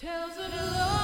Tales of love.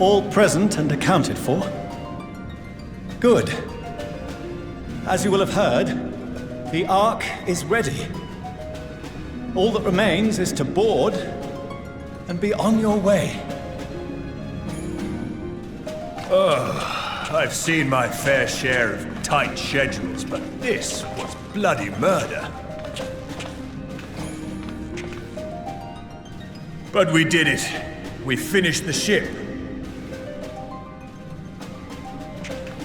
All present and accounted for? Good. As you will have heard, the Ark is ready. All that remains is to board and be on your way. I've seen my fair share of tight schedules, but this was bloody murder. But we did it. We finished the ship.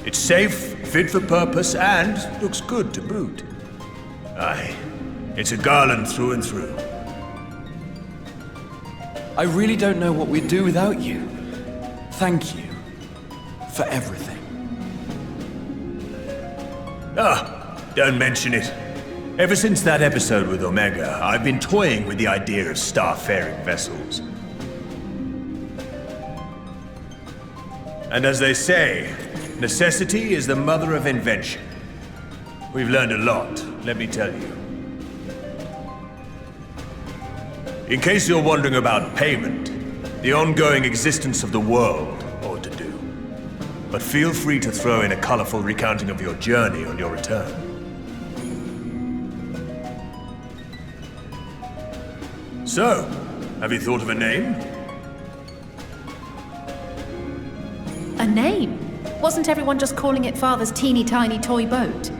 It's safe, fit for purpose, and looks good to boot. Aye, it's a garland through and through. I really don't know what we'd do without you. Thank you for everything. Don't mention it. Ever since that episode with Omega, I've been toying with the idea of starfaring vessels. And as they say, necessity is the mother of invention. We've learned a lot, let me tell you. In case you're wondering about payment, the ongoing existence of the world ought to do. But feel free to throw in a colorful recounting of your journey on your return. So, have you thought of a name? A name? Wasn't everyone just calling it Father's teeny tiny toy boat?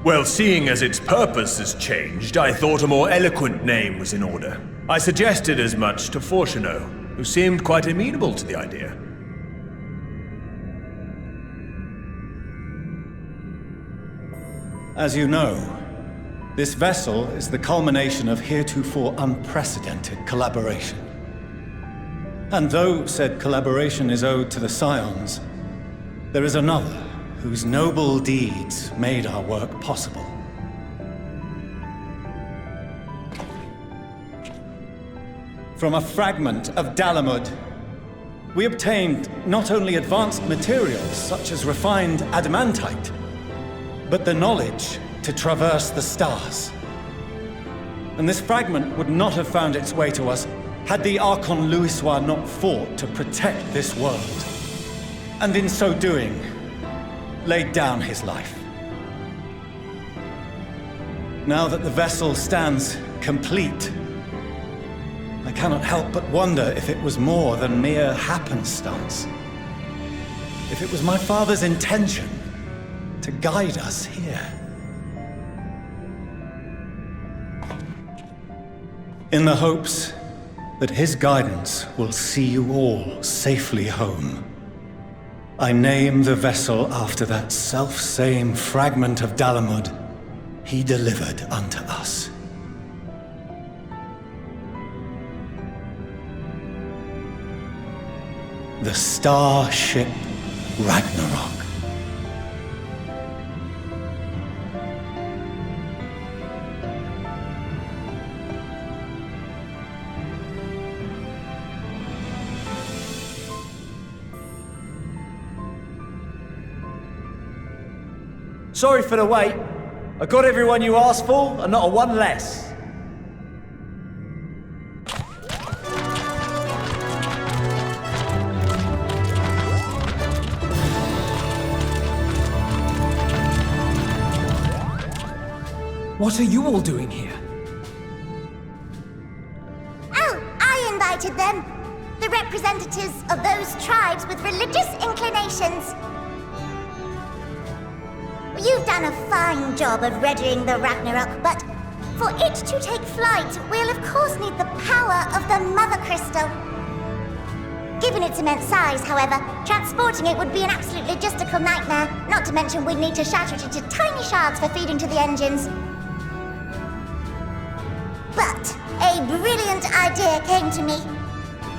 Well, seeing as its purpose has changed, I thought a more eloquent name was in order. I suggested as much to Fortuno, who seemed quite amenable to the idea. As you know, this vessel is the culmination of heretofore unprecedented collaboration. And though said collaboration is owed to the Scions, there is another whose noble deeds made our work possible. From a fragment of Dalamud, we obtained not only advanced materials such as refined adamantite, but the knowledge to traverse the stars. And this fragment would not have found its way to us had the Archon Louisoix not fought to protect this world, and in so doing, laid down his life. Now that the vessel stands complete, I cannot help but wonder if it was more than mere happenstance. If it was my father's intention to guide us here. In the hopes that his guidance will see you all safely home, I name the vessel after that self-same fragment of Dalamud he delivered unto us. The Starship Ragnarok. Sorry for the wait. I got everyone you asked for, and not a one less. What are you all doing here? Oh, I invited them. The representatives of those tribes with religious inclinations. You've done a fine job of readying the Ragnarok, but for it to take flight, we'll of course need the power of the Mother Crystal. Given its immense size, however, transporting it would be an absolute logistical nightmare, not to mention we'd need to shatter it into tiny shards for feeding to the engines. But a brilliant idea came to me.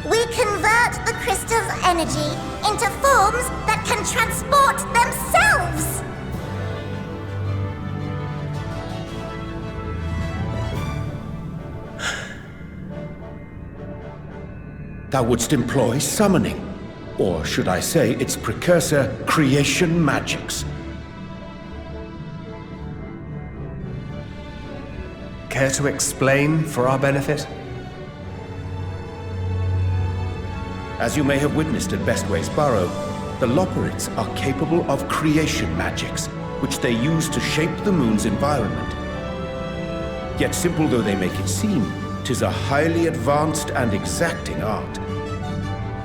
We convert the crystal's energy into forms that can transport themselves! Thou wouldst employ summoning, or should I say its precursor, creation magics. Care to explain for our benefit? As you may have witnessed at Bestway's Burrow, the Loporrits are capable of creation magics, which they use to shape the moon's environment. Yet simple though they make it seem, 'tis a highly advanced and exacting art.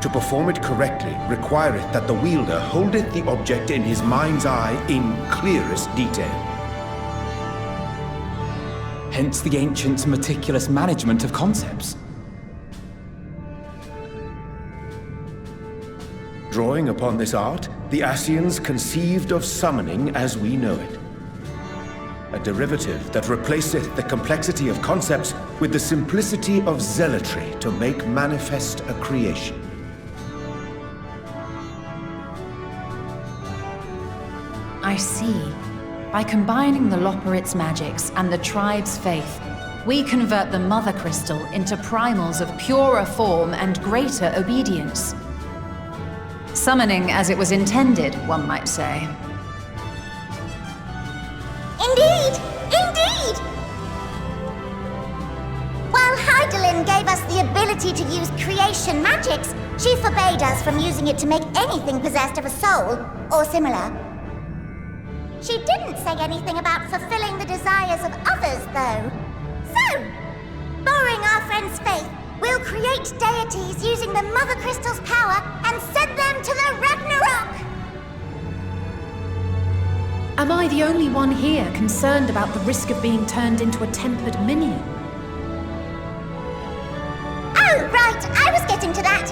To perform it correctly requireth that the wielder holdeth the object in his mind's eye in clearest detail. Hence the ancients' meticulous management of concepts. Drawing upon this art, the Ascians conceived of summoning as we know it. A derivative that replaceth the complexity of concepts with the simplicity of zealotry to make manifest a creation. I see. By combining the Loporrits' magics and the tribe's faith, we convert the Mother Crystal into primals of purer form and greater obedience. Summoning as it was intended, one might say. Indeed! Indeed! While Heidelin gave us the ability to use creation magics, she forbade us from using it to make anything possessed of a soul, or similar. She didn't say anything about fulfilling the desires of others, though. So, borrowing our friend's faith, we'll create deities using the Mother Crystal's power and send them to the Ragnarok! Am I the only one here concerned about the risk of being turned into a tempered minion? Oh, right, I was getting to that.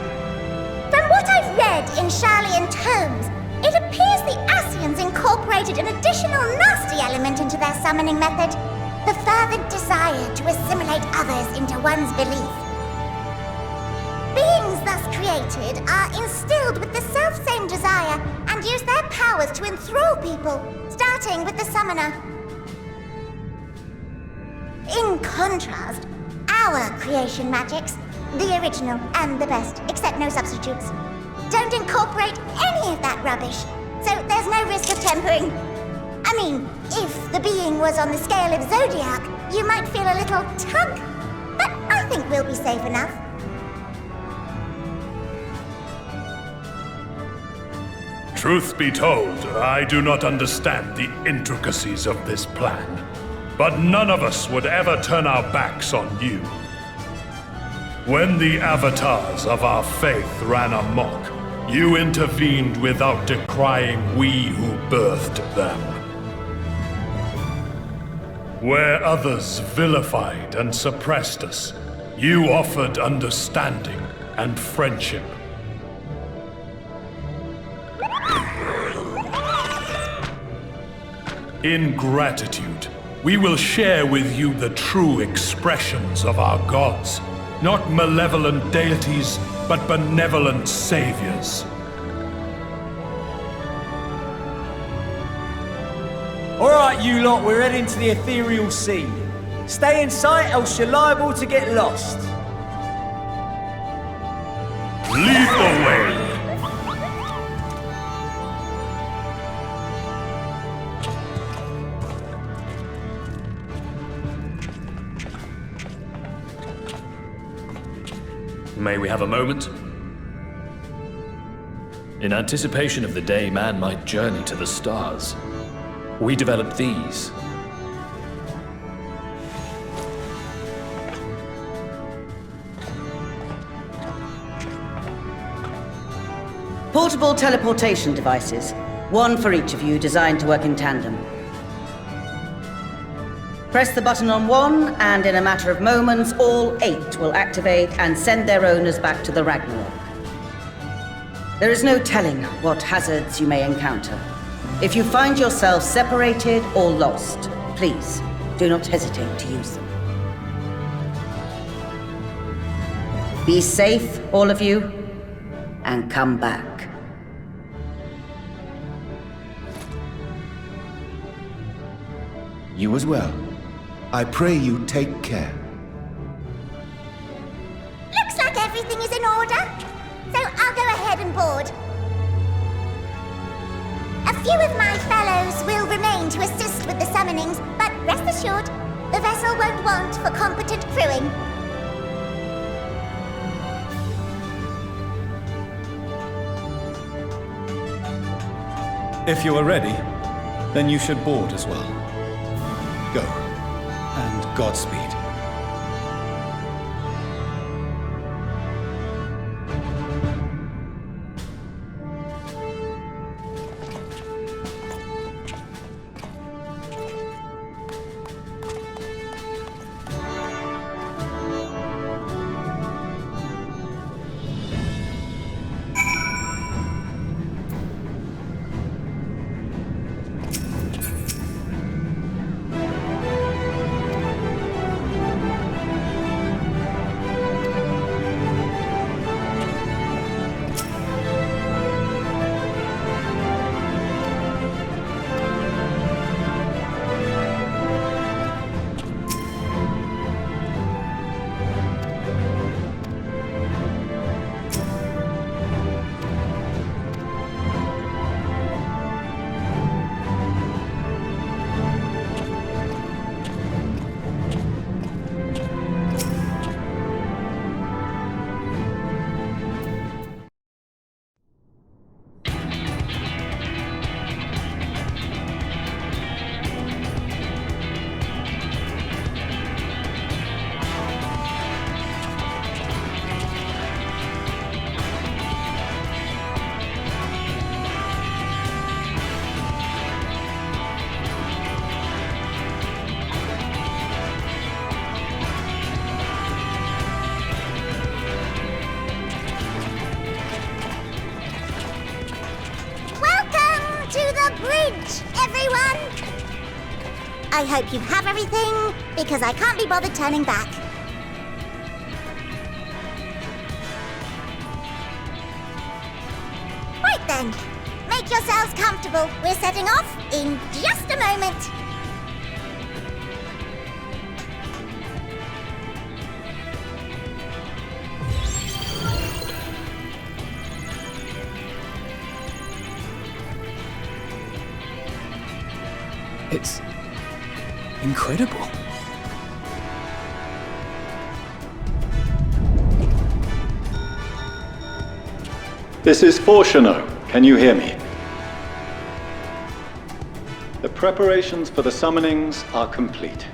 From what I've read in Sharlayan tomes, it appears the Ascians incorporated an additional nasty element into their summoning method. The fervent desire to assimilate others into one's belief. Beings thus created are instilled with the self-same desire and use their powers to enthrall people, starting with the summoner. In contrast, our creation magics, the original and the best, except no substitutes, don't incorporate any of that rubbish, so there's no risk of tempering. I mean, if the being was on the scale of Zodiac, you might feel a little tug, but I think we'll be safe enough. Truth be told, I do not understand the intricacies of this plan. But none of us would ever turn our backs on you. When the avatars of our faith ran amok, you intervened without decrying we who birthed them. Where others vilified and suppressed us, you offered understanding and friendship. In gratitude, we will share with you the true expressions of our gods. Not malevolent deities, but benevolent saviors. Alright, you lot, we're heading to the ethereal sea. Stay in sight, else you're liable to get lost. Lead the way! May we have a moment? In anticipation of the day man might journey to the stars, we developed these. Portable teleportation devices. One for each of you, designed to work in tandem. Press the button on one, and in a matter of moments, all 8 will activate and send their owners back to the Ragnarok. There is no telling what hazards you may encounter. If you find yourself separated or lost, please do not hesitate to use them. Be safe, all of you, and come back. You as well. I pray you take care. Looks like everything is in order, so I'll go ahead and board. A few of my fellows will remain to assist with the summonings, but rest assured, the vessel won't want for competent crewing. If you are ready, then you should board as well. Go, and Godspeed. I hope you have everything, because I can't be bothered turning back. Right then, make yourselves comfortable. We're setting off in just a moment. It's incredible. This is Fortuno. Can you hear me? The preparations for the summonings are complete.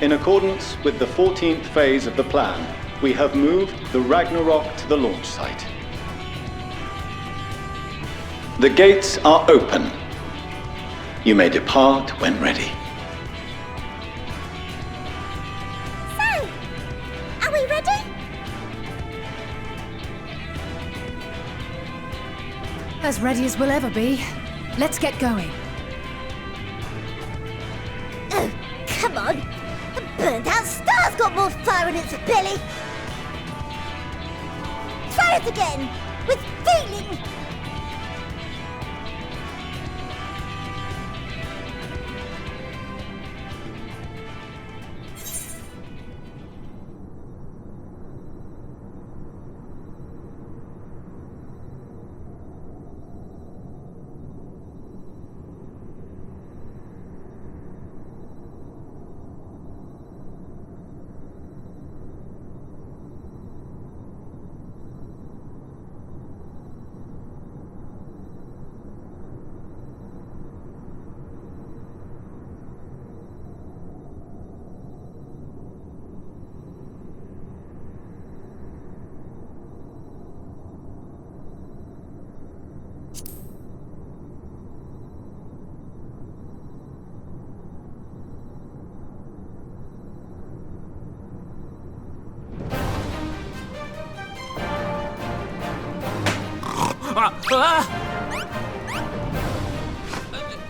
In accordance with the 14th phase of the plan, we have moved the Ragnarok to the launch site. The gates are open. You may depart when ready. So, are we ready? As ready as we'll ever be. Let's get going. Oh, come on. The burnt-out star's got more fire in its belly. Try it again, with feeling.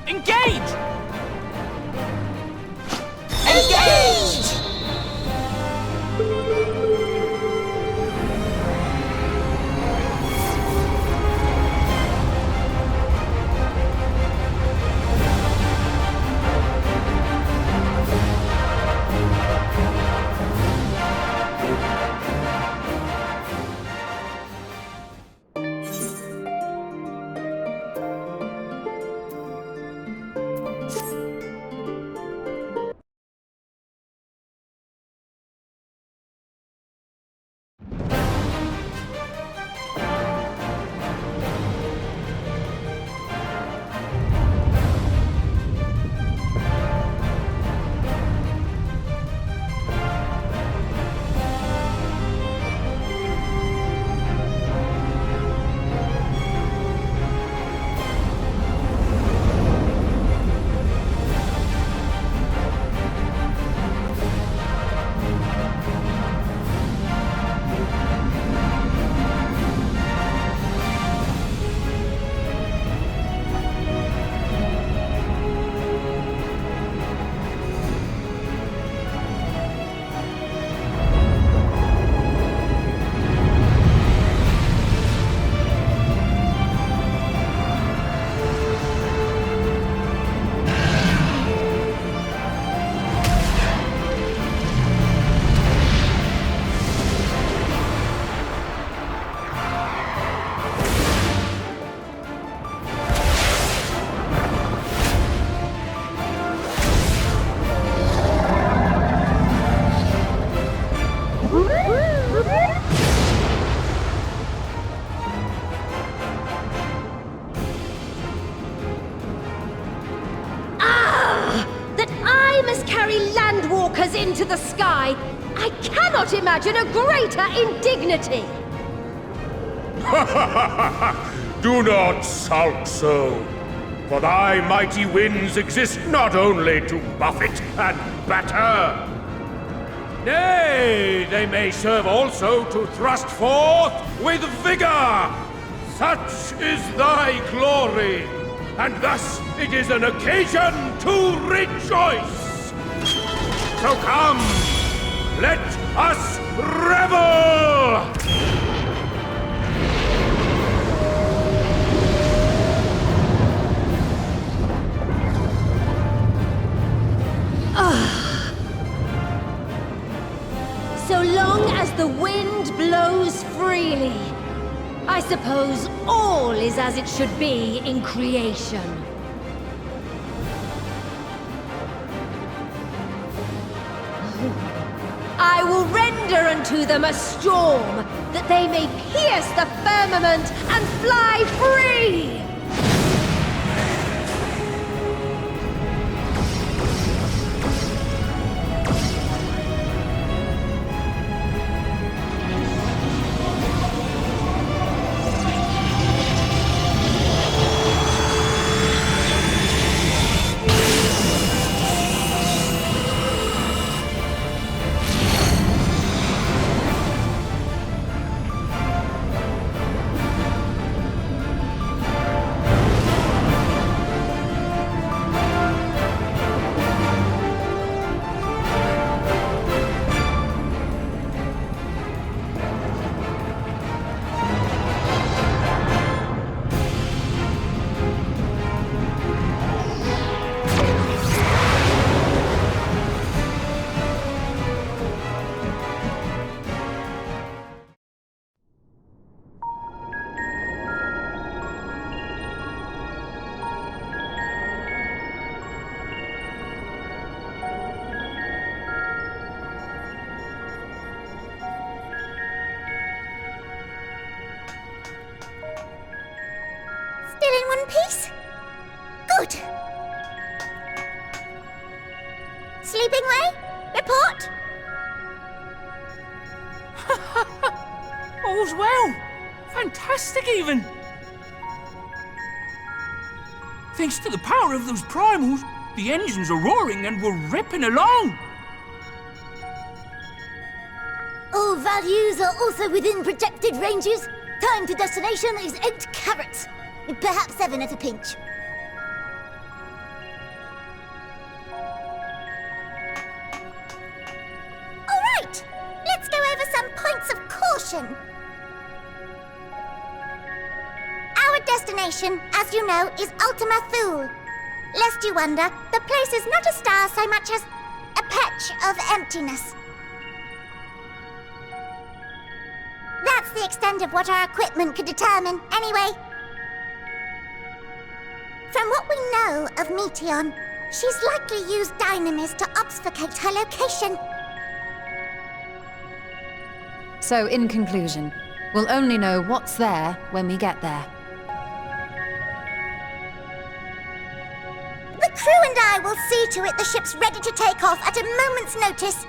Engage! Engage! into the sky. I cannot imagine a greater indignity. Do not sulk so, for thy mighty winds exist not only to buffet and batter. Nay, they may serve also to thrust forth with vigor. Such is thy glory, and thus it is an occasion to rejoice. So come, let us revel! So long as the wind blows freely, I suppose all is as it should be in creation. I will render unto them a storm, that they may pierce the firmament and fly free! Still in one piece? Good. Sleeping way? Report? All's well. Fantastic, even. Thanks to the power of those primals, the engines are roaring and we're ripping along. All values are also within projected ranges. Time to destination is 8 carats. Perhaps 7 at a pinch. All right, let's go over some points of caution. Our destination, as you know, is Ultima Thule. Lest you wonder, the place is not a star so much as a patch of emptiness. That's the extent of what our equipment could determine, anyway. From what we know of Meteon, she's likely used dynamis to obfuscate her location. So, in conclusion, we'll only know what's there when we get there. The crew and I will see to it the ship's ready to take off at a moment's notice.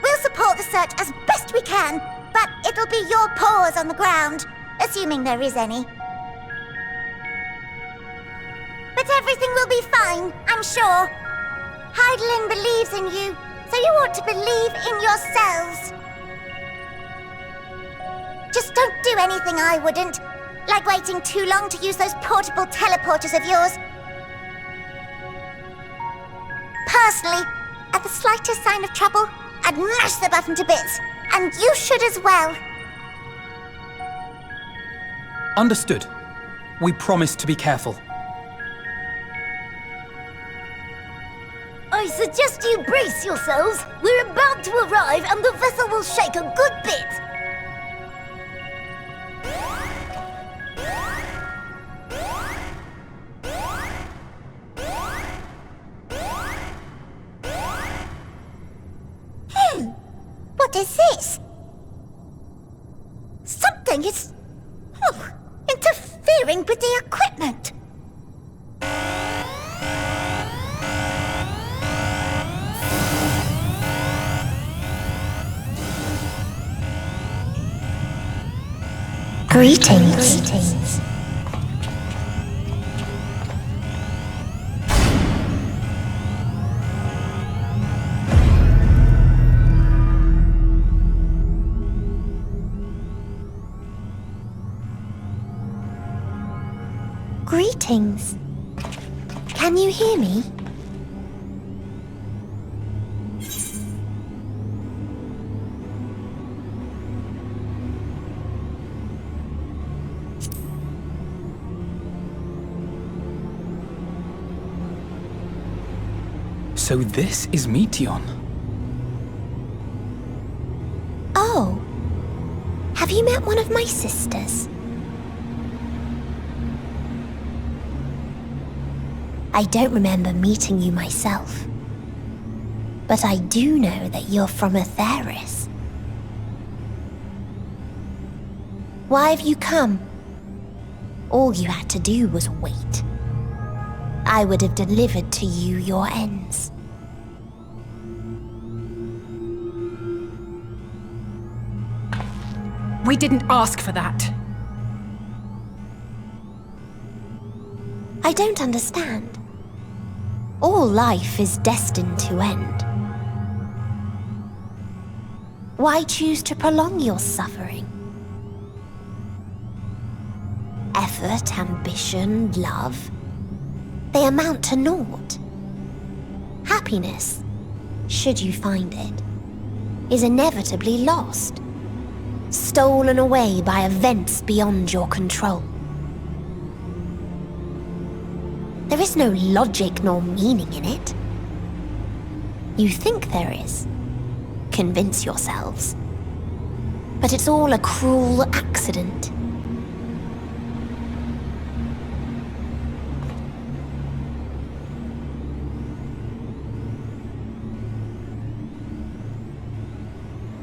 We'll support the search as best we can, but it'll be your paws on the ground, assuming there is any. But everything will be fine, I'm sure. Heidelin believes in you, so you ought to believe in yourselves. Just don't do anything I wouldn't, like waiting too long to use those portable teleporters of yours. Personally, at the slightest sign of trouble, I'd mash the button to bits, and you should as well. Understood. We promise to be careful. I suggest you brace yourselves. We're about to arrive and the vessel will shake a good bit. What is this? Something is... interfering with the equipment. Greetings. Greetings. Can you hear me? So this is Meteon. Oh. Have you met one of my sisters? I don't remember meeting you myself. But I do know that you're from Atheris. Why have you come? All you had to do was wait. I would have delivered to you your ends. We didn't ask for that. I don't understand. All life is destined to end. Why choose to prolong your suffering? Effort, ambition, love, they amount to naught. Happiness, should you find it, is inevitably lost, stolen away by events beyond your control. There is no logic nor meaning in it. You think there is. Convince yourselves. But it's all a cruel accident.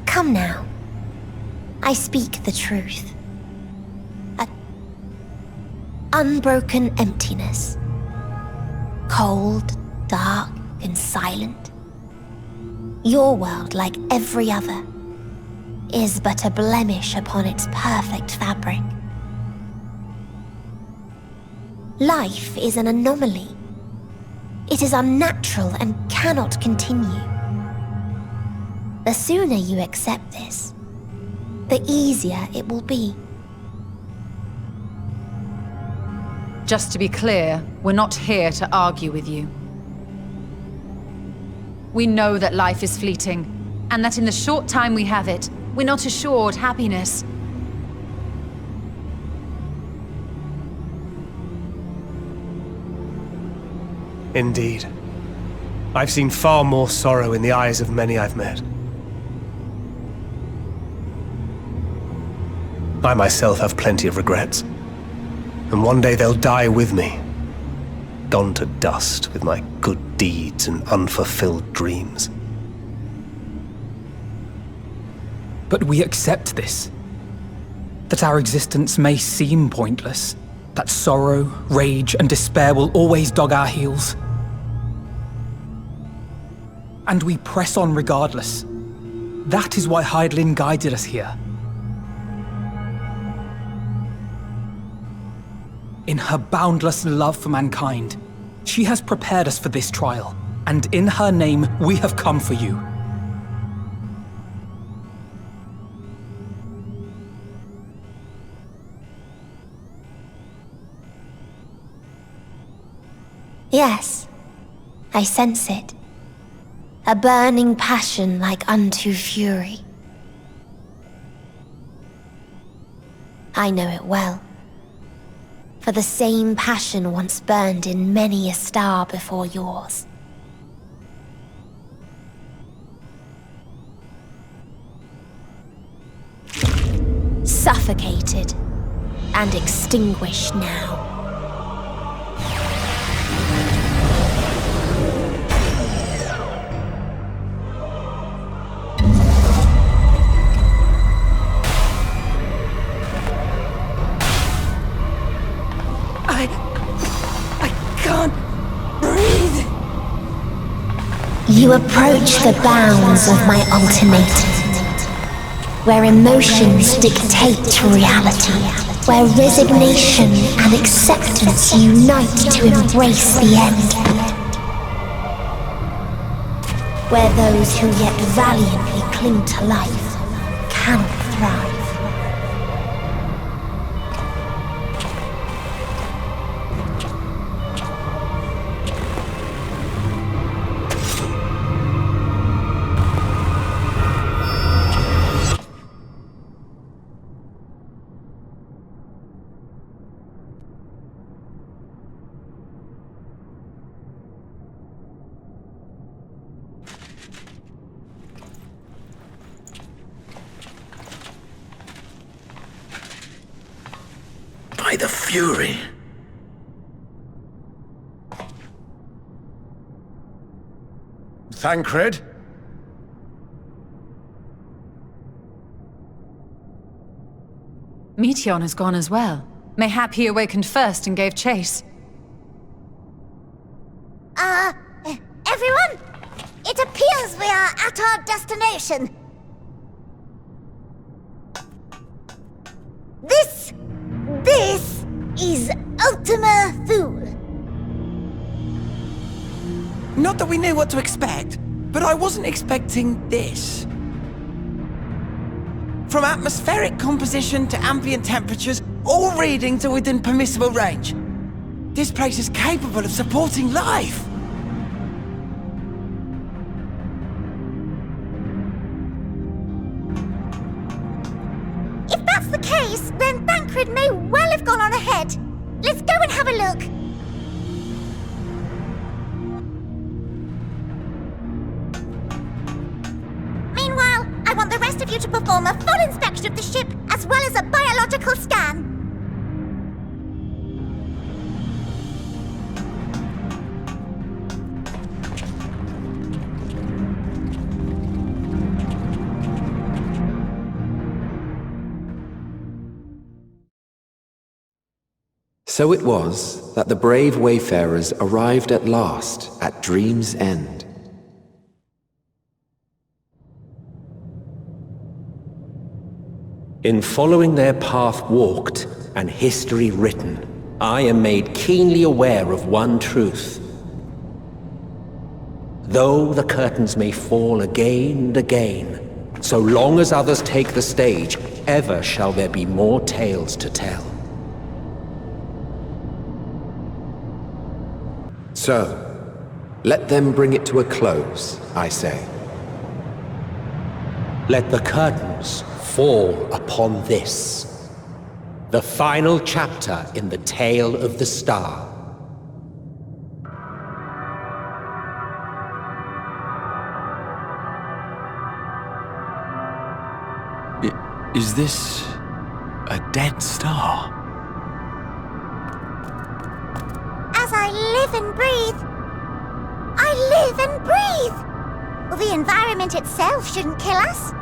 Come now. I speak the truth. An unbroken emptiness. Cold, dark, and silent. Your world, like every other, is but a blemish upon its perfect fabric. Life is an anomaly. It is unnatural and cannot continue. The sooner you accept this, the easier it will be. Just to be clear, we're not here to argue with you. We know that life is fleeting, and that in the short time we have it, we're not assured happiness. Indeed. I've seen far more sorrow in the eyes of many I've met. I myself have plenty of regrets. And one day they'll die with me, gone to dust with my good deeds and unfulfilled dreams. But we accept this. That our existence may seem pointless. That sorrow, rage, and despair will always dog our heels. And we press on regardless. That is why Hydaelyn guided us here. In her boundless love for mankind, she has prepared us for this trial, and in her name, we have come for you. Yes, I sense it. A burning passion like unto fury. I know it well. For the same passion once burned in many a star before yours. Suffocated and extinguished now. You approach the bounds of my ultimatum. where emotions dictate reality, where resignation and acceptance unite to embrace the end, where those who yet valiantly cling to life cannot thrive. By the Fury. Thancred? Meteon has gone as well. Mayhap he awakened first and gave chase. Everyone? It appears we are at our destination. This is Ultima Thule. Not that we knew what to expect, but I wasn't expecting this. From atmospheric composition to ambient temperatures, all readings are within permissible range. This place is capable of supporting life. If that's the case, then Thancred may well have gone on ahead. Let's go and have a look. Meanwhile, I want the rest of you to perform a full inspection of the ship, as well as a biological scan. So it was that the brave wayfarers arrived at last at Dream's End. In following their path walked and history written, I am made keenly aware of one truth. Though the curtains may fall again and again, so long as others take the stage, ever shall there be more tales to tell. So, let them bring it to a close, I say. Let the curtains fall upon this, the final chapter in the tale of the star. Is this a dead star? As I live and breathe. I live and breathe! Well, the environment itself shouldn't kill us.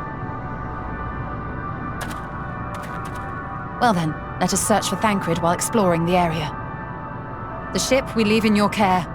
Well then, let us search for Thancred while exploring the area. The ship we leave in your care.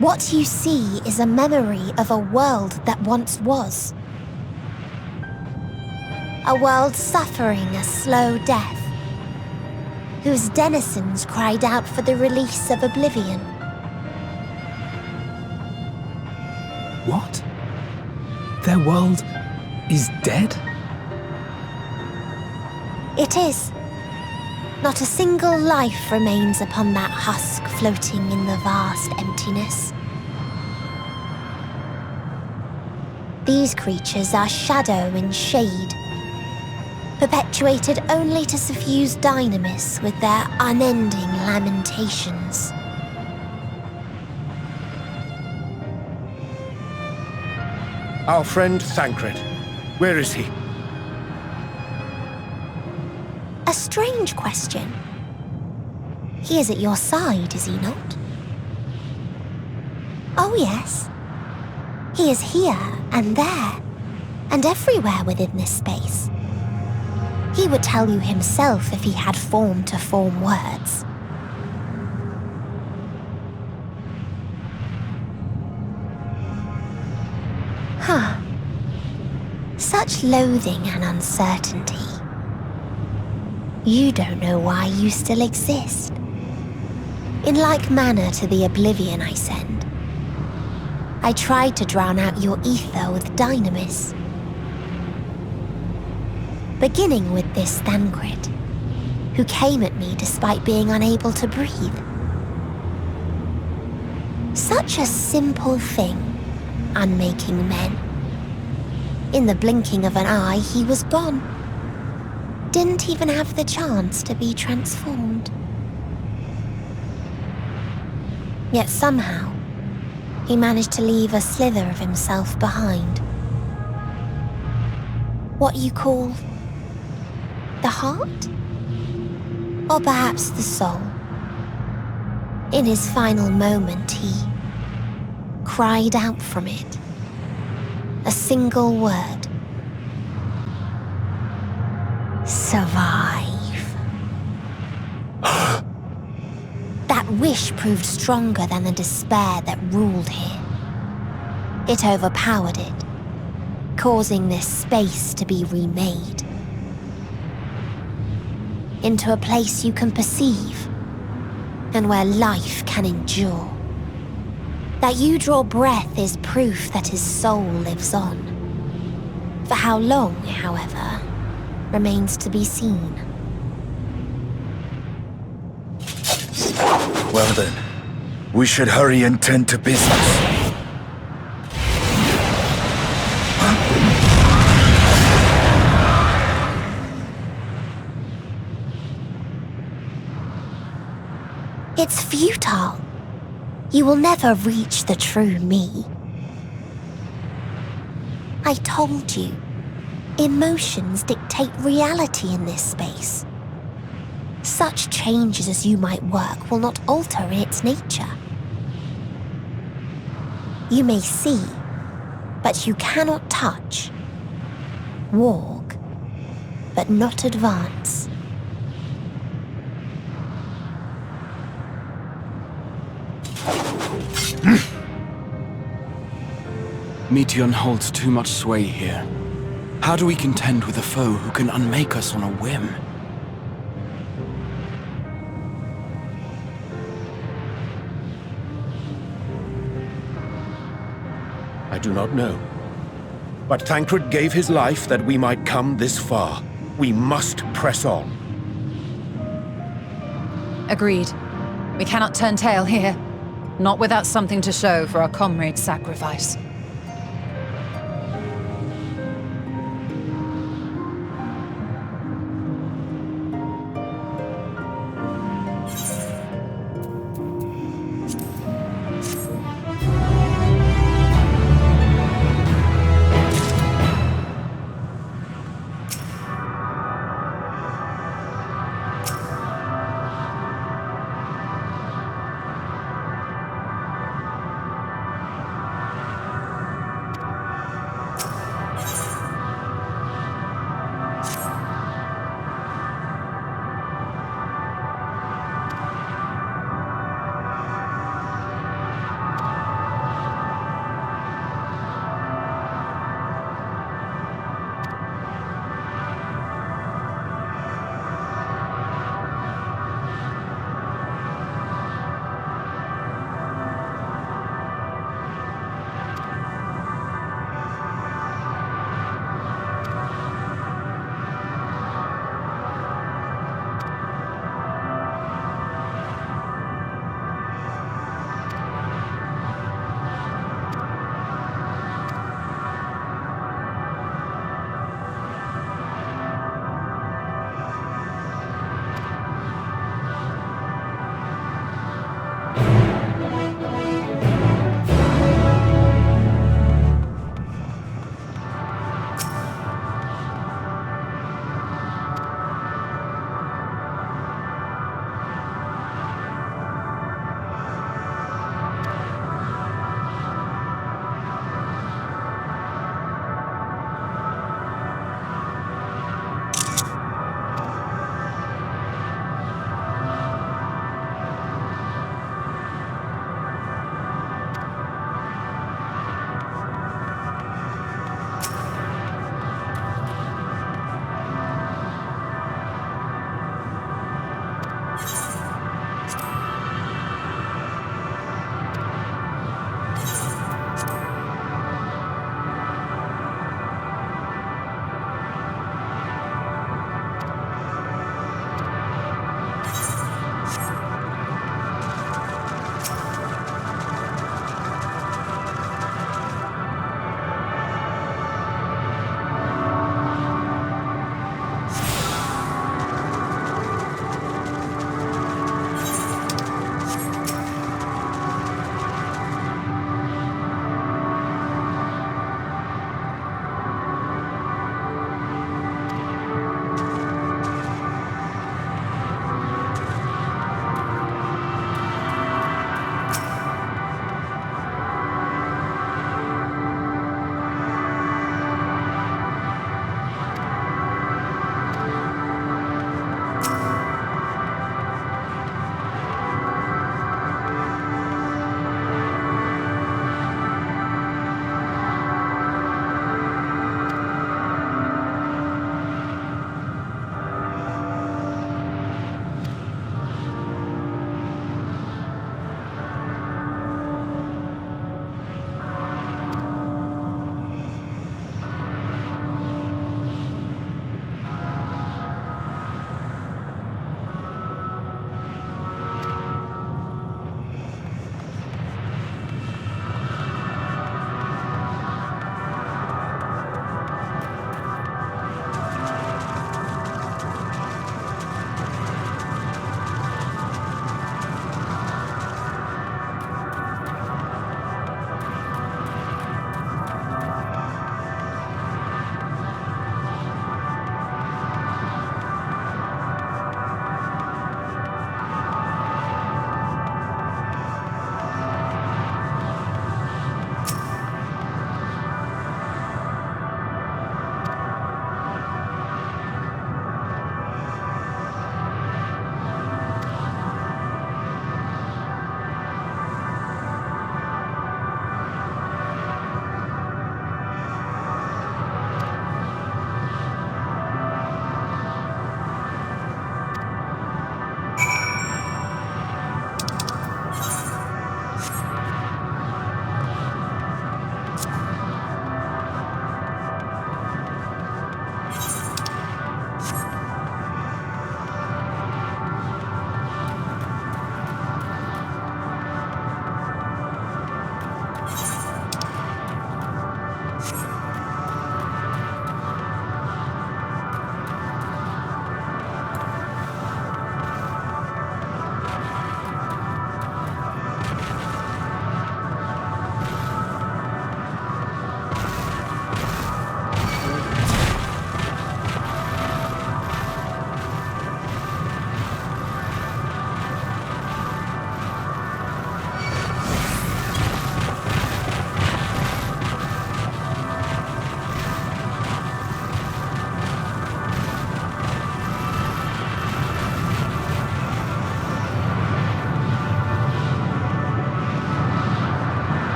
What you see is a memory of a world that once was. A world suffering a slow death, whose denizens cried out for the release of oblivion. What? Their world is dead? It is. Not a single life remains upon that husk floating in the vast emptiness. These creatures are shadow and shade, perpetuated only to suffuse dynamis with their unending lamentations. Our friend Thancred, where is he? A strange question. He is at your side, is he not? Oh yes. He is here and there, and everywhere within this space. He would tell you himself if he had form to form words. Huh. Such loathing and uncertainty. You don't know why you still exist. In like manner to the oblivion I send, I tried to drown out your ether with dynamis. Beginning with this Thancred, who came at me despite being unable to breathe. Such a simple thing, unmaking men. In the blinking of an eye, he was gone. Didn't even have the chance to be transformed. Yet somehow, he managed to leave a slither of himself behind. What you call the heart? Or perhaps the soul. In his final moment, he cried out from it. A single word. Survive. That wish proved stronger than the despair that ruled here. It overpowered it, causing this space to be remade. Into a place you can perceive, and where life can endure. That you draw breath is proof that his soul lives on. For how long, however, remains to be seen. Well then, we should hurry and tend to business. It's futile. You will never reach the true me. I told you, emotions dictate reality in this space. Such changes as you might work will not alter its nature. You may see, but you cannot touch. Walk, but not advance. Meteon holds too much sway here. How do we contend with a foe who can unmake us on a whim? I do not know. But Thancred gave his life that we might come this far. We must press on. Agreed. We cannot turn tail here. Not without something to show for our comrade's sacrifice.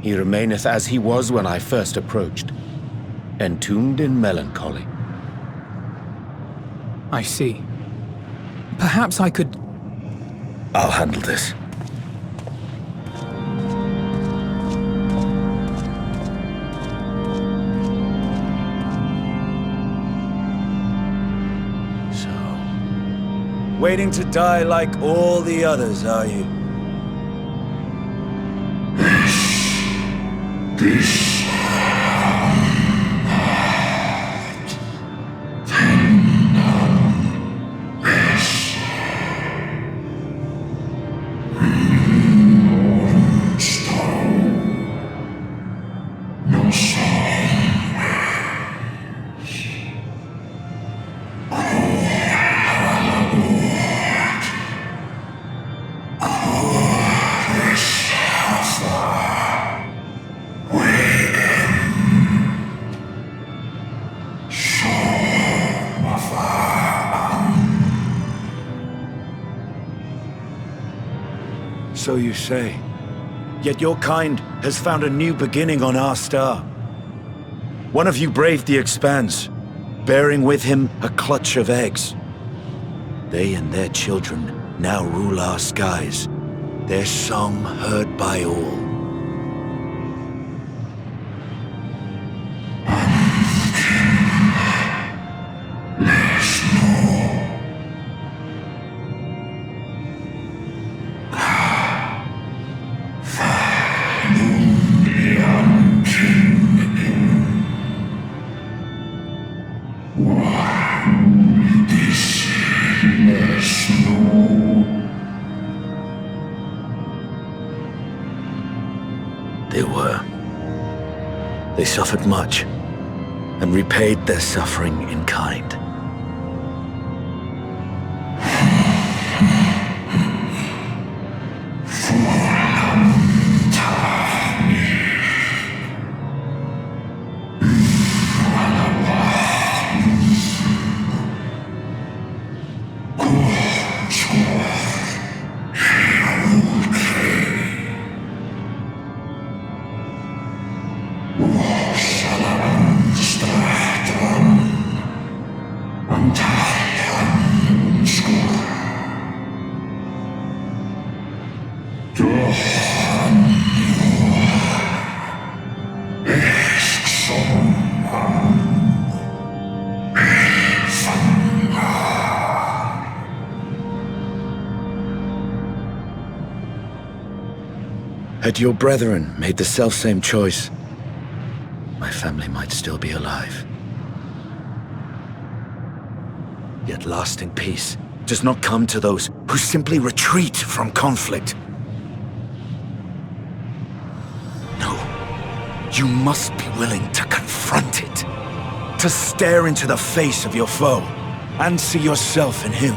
He remaineth as he was when I first approached, entombed in melancholy. I see. Perhaps I could... I'll handle this. Waiting to die like all the others, are you? So you say. Yet your kind has found a new beginning on our star. One of you braved the Expanse, bearing with him a clutch of eggs. They and their children now rule our skies, their song heard by all. They suffered much, and repaid their suffering in kind. Had your brethren made the selfsame choice, my family might still be alive. Yet lasting peace does not come to those who simply retreat from conflict. No, you must be willing to confront it, to stare into the face of your foe, and see yourself in him.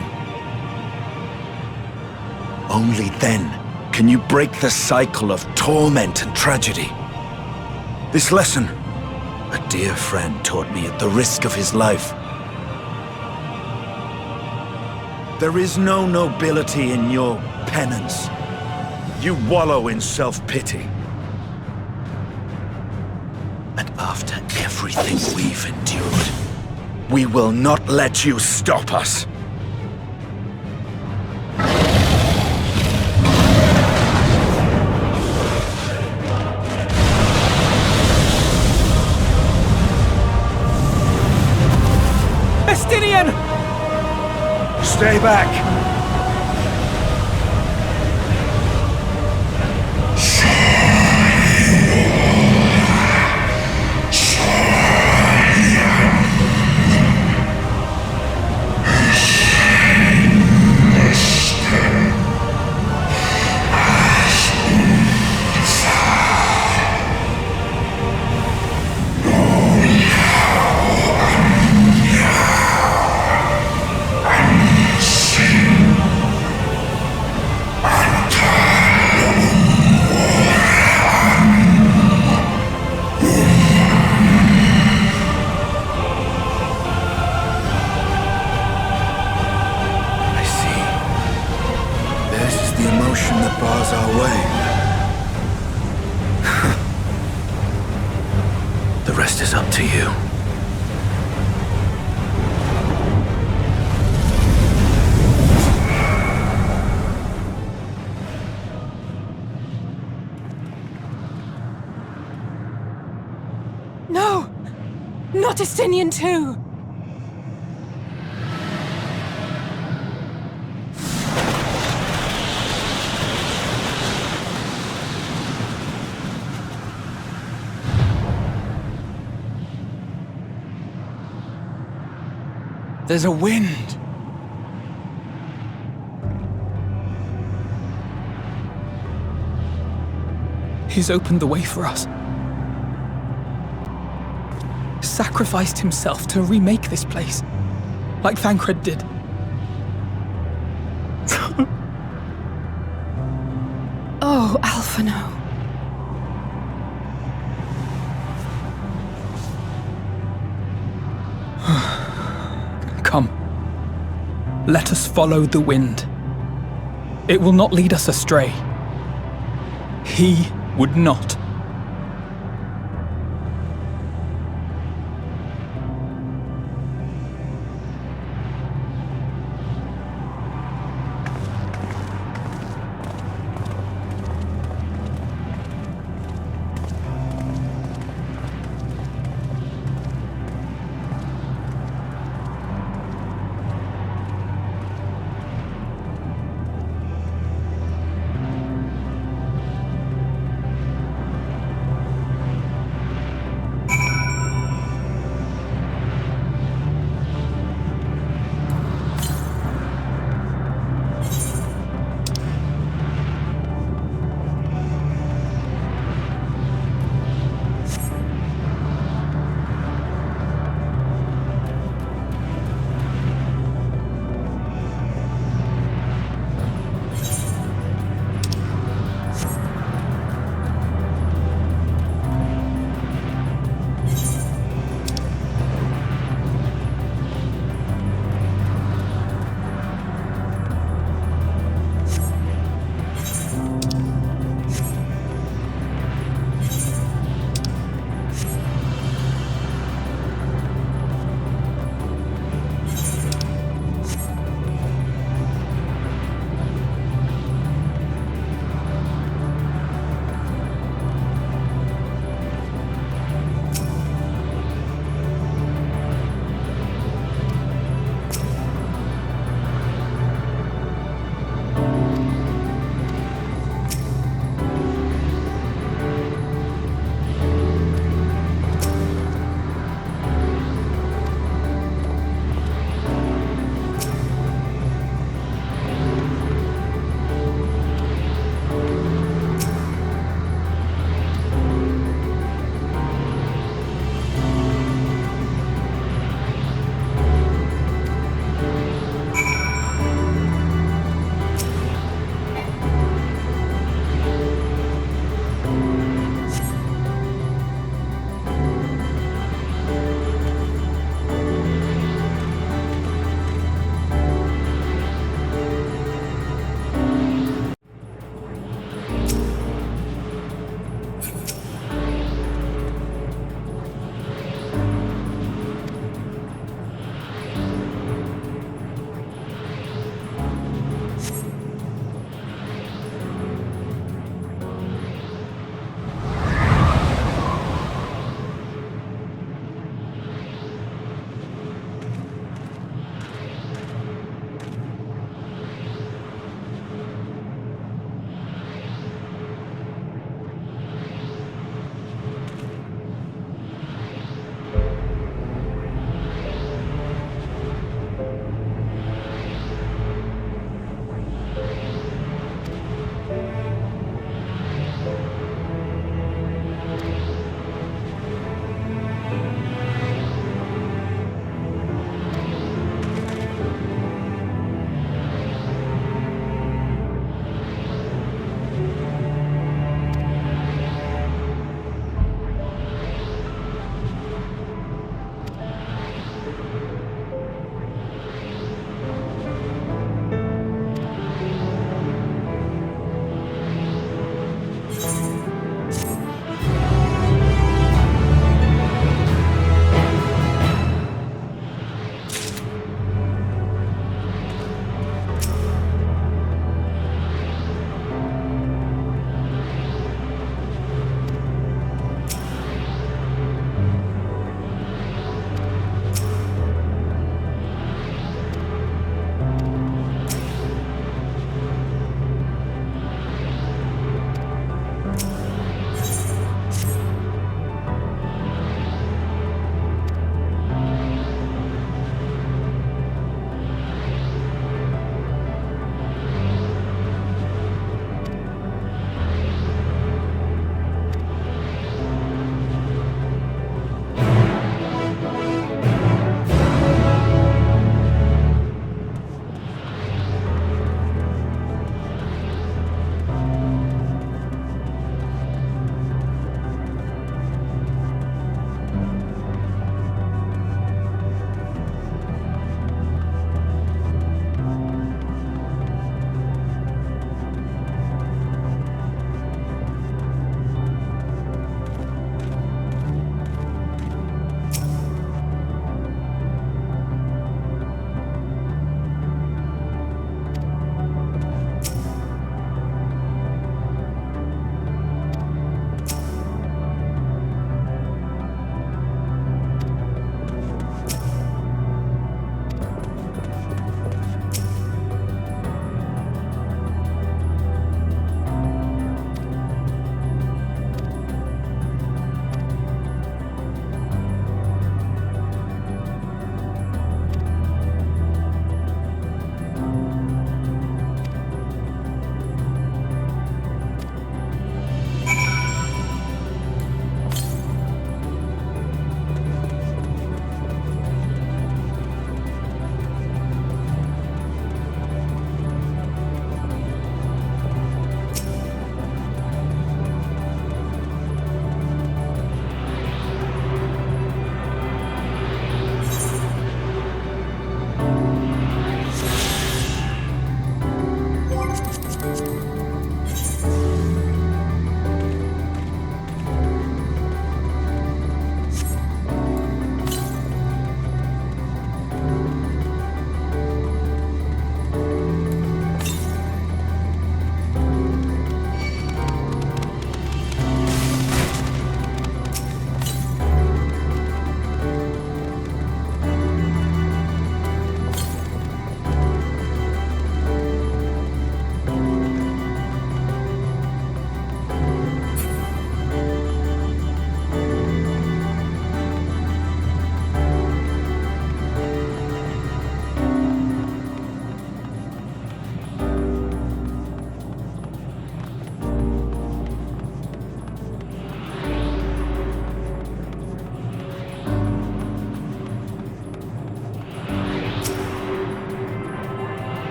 Only then can you break the cycle of torment and tragedy. This lesson, a dear friend taught me at the risk of his life. There is no nobility in your penance. You wallow in self-pity. And after everything we've endured, we will not let you stop us. Stay back! See rest is up to you. No! Not Estinian too! There's a wind. He's opened the way for us. Sacrificed himself to remake this place, like Thancred did. Oh, Alphino. Come. Let us follow the wind. It will not lead us astray. He would not.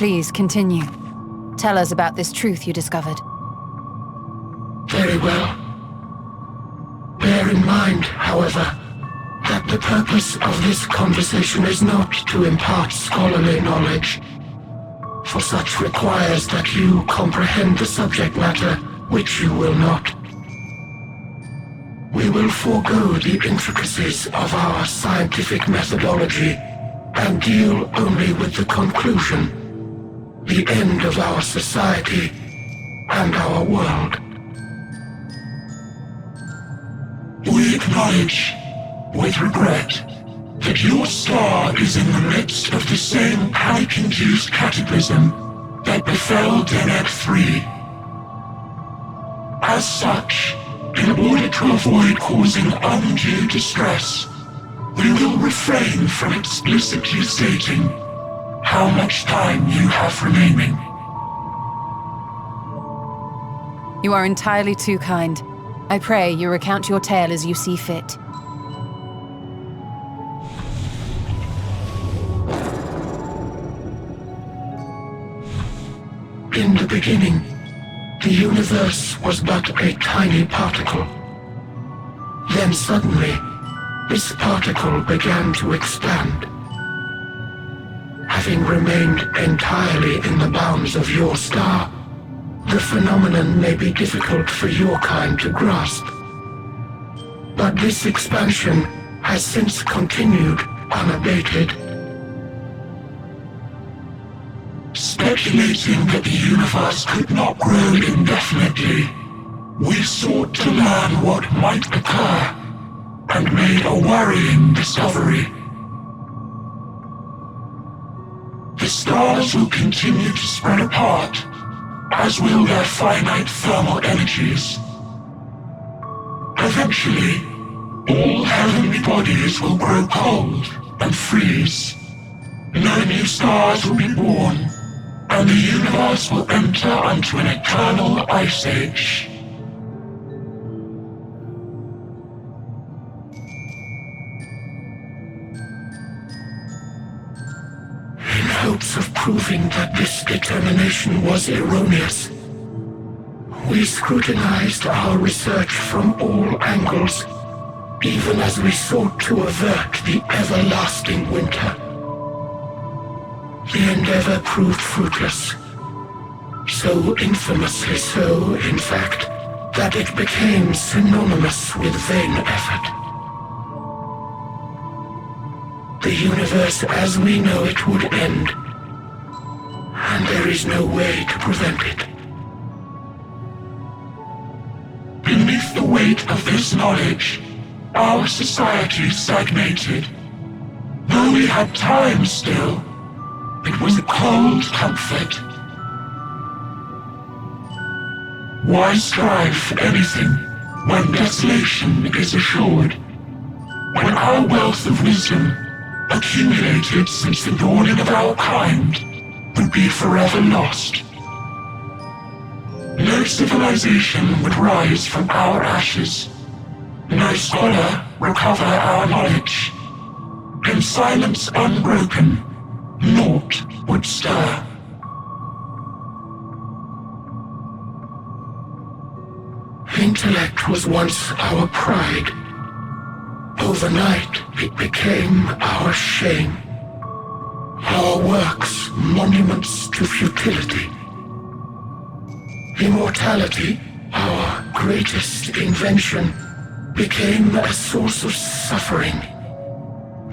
Please, continue. Tell us about this truth you discovered. Very well. Bear in mind, however, that the purpose of this conversation is not to impart scholarly knowledge, for such requires that you comprehend the subject matter, which you will not. We will forego the intricacies of our scientific methodology and deal only with the conclusion, the end of our society and our world. We acknowledge, with regret, that your star is in the midst of the same panic-induced cataclysm that befell Deneb 3. As such, in order to avoid causing undue distress, we will refrain from explicitly stating how much time you have remaining. You are entirely too kind. I pray you recount your tale as you see fit. In the beginning, the universe was but a tiny particle. Then suddenly, this particle began to expand. Having remained entirely in the bounds of your star, the phenomenon may be difficult for your kind to grasp. But this expansion has since continued unabated. Speculating that the universe could not grow indefinitely, we sought to learn what might occur, and made a worrying discovery. The stars will continue to spread apart, as will their finite thermal energies. Eventually, all heavenly bodies will grow cold and freeze. No new stars will be born, and the universe will enter onto an eternal ice age. In hopes of proving that this determination was erroneous, we scrutinized our research from all angles, even as we sought to avert the everlasting winter. The endeavor proved fruitless. So infamously so, in fact, that it became synonymous with vain effort. The universe as we know it would end, and there is no way to prevent it. Beneath the weight of this knowledge, our society stagnated. Though we had time still, it was a cold comfort. Why strive for anything when desolation is assured? When our wealth of wisdom, accumulated since the dawning of our kind, would be forever lost. No civilization would rise from our ashes. No scholar recover our knowledge. In silence unbroken, naught would stir. Intellect was once our pride. Overnight, it became our shame. Our works, monuments to futility. Immortality, our greatest invention, became a source of suffering.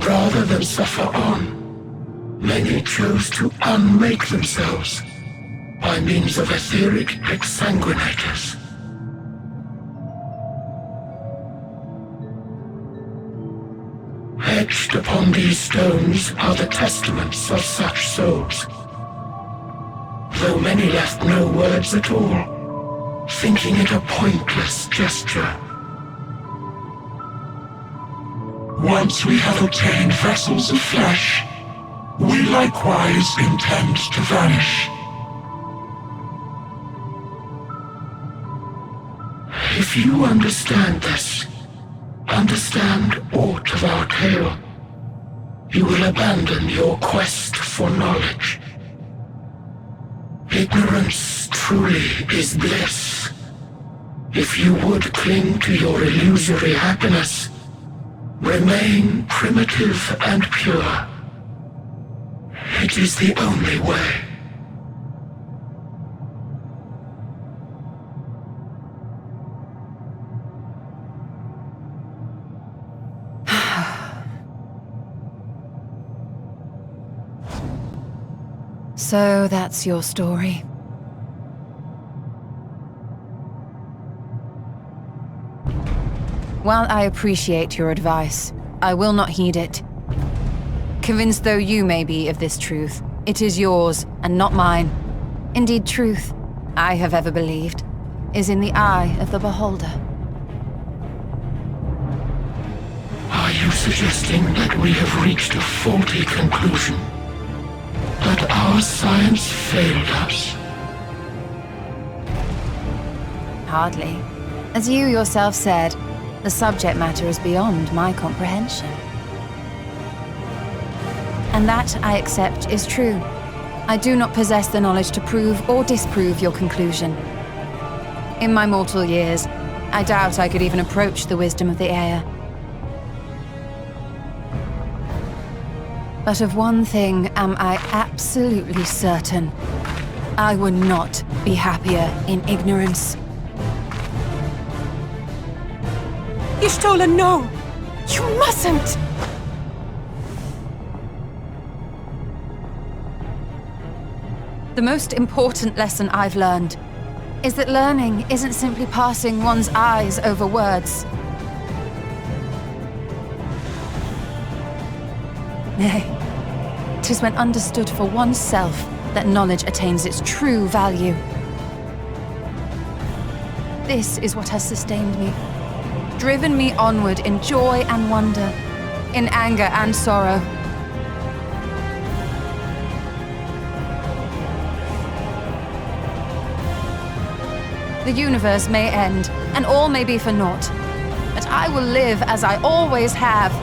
Rather than suffer on, many chose to unmake themselves by means of etheric exsanguinators. Etched upon these stones are the testaments of such souls. Though many left no words at all, thinking it a pointless gesture. Once we have obtained vessels of flesh, we likewise intend to vanish. If you understand this, understand aught of our tale, you will abandon your quest for knowledge. Ignorance truly is bliss. If you would cling to your illusory happiness, remain primitive and pure. It is the only way. So that's your story. While I appreciate your advice, I will not heed it. Convinced though you may be of this truth, it is yours and not mine. Indeed, truth, I have ever believed, is in the eye of the beholder. Are you suggesting that we have reached a faulty conclusion? That our science failed us? Hardly. As you yourself said, the subject matter is beyond my comprehension. And that, I accept, is true. I do not possess the knowledge to prove or disprove your conclusion. In my mortal years, I doubt I could even approach the wisdom of the Air. But of one thing am I absolutely certain. I would not be happier in ignorance. Y'shtola, no! You mustn't! The most important lesson I've learned is that learning isn't simply passing one's eyes over words. Nay, 'tis when understood for oneself that knowledge attains its true value. This is what has sustained me, driven me onward in joy and wonder, in anger and sorrow. The universe may end, and all may be for naught, but I will live as I always have.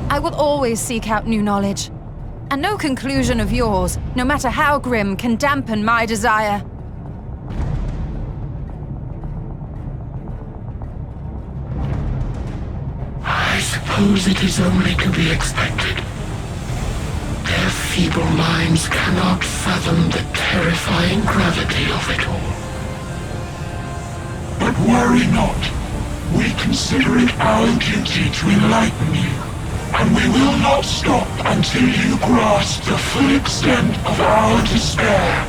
I will always seek out new knowledge, and no conclusion of yours, no matter how grim, can dampen my desire. I suppose it is only to be expected. Their feeble minds cannot fathom the terrifying gravity of it all. But worry not. We consider it our duty to enlighten you, and we will not stop until you grasp the full extent of our despair.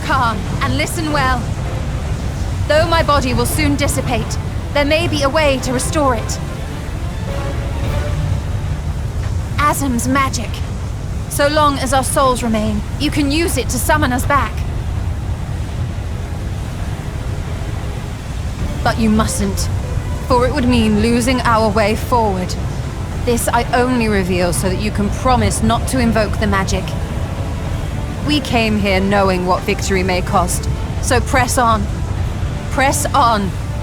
Calm and listen well. Though my body will soon dissipate, there may be a way to restore it. Azim's magic. So long as our souls remain, you can use it to summon us back. But you mustn't, for it would mean losing our way forward. This I only reveal so that you can promise not to invoke the magic. We came here knowing what victory may cost, so press on,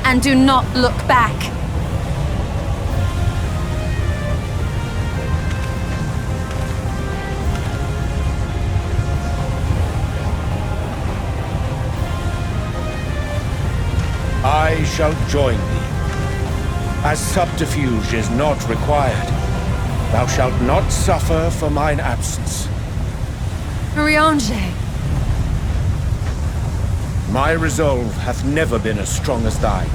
and do not look back. I shall join thee. As subterfuge is not required, thou shalt not suffer for mine absence. Riange. My resolve hath never been as strong as thine.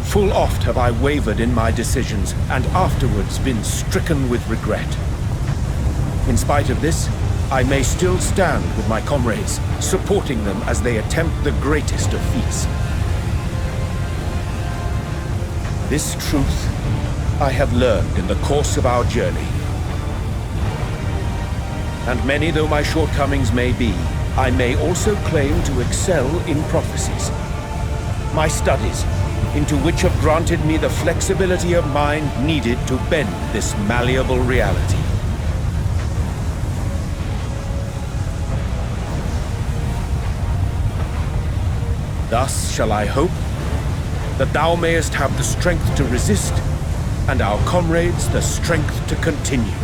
Full oft have I wavered in my decisions, and afterwards been stricken with regret. In spite of this, I may still stand with my comrades, supporting them as they attempt the greatest of feats. This truth I have learned in the course of our journey. And many though my shortcomings may be, I may also claim to excel in prophecies. My studies, into which have granted me the flexibility of mind needed to bend this malleable reality. Thus shall I hope that thou mayest have the strength to resist, and our comrades the strength to continue.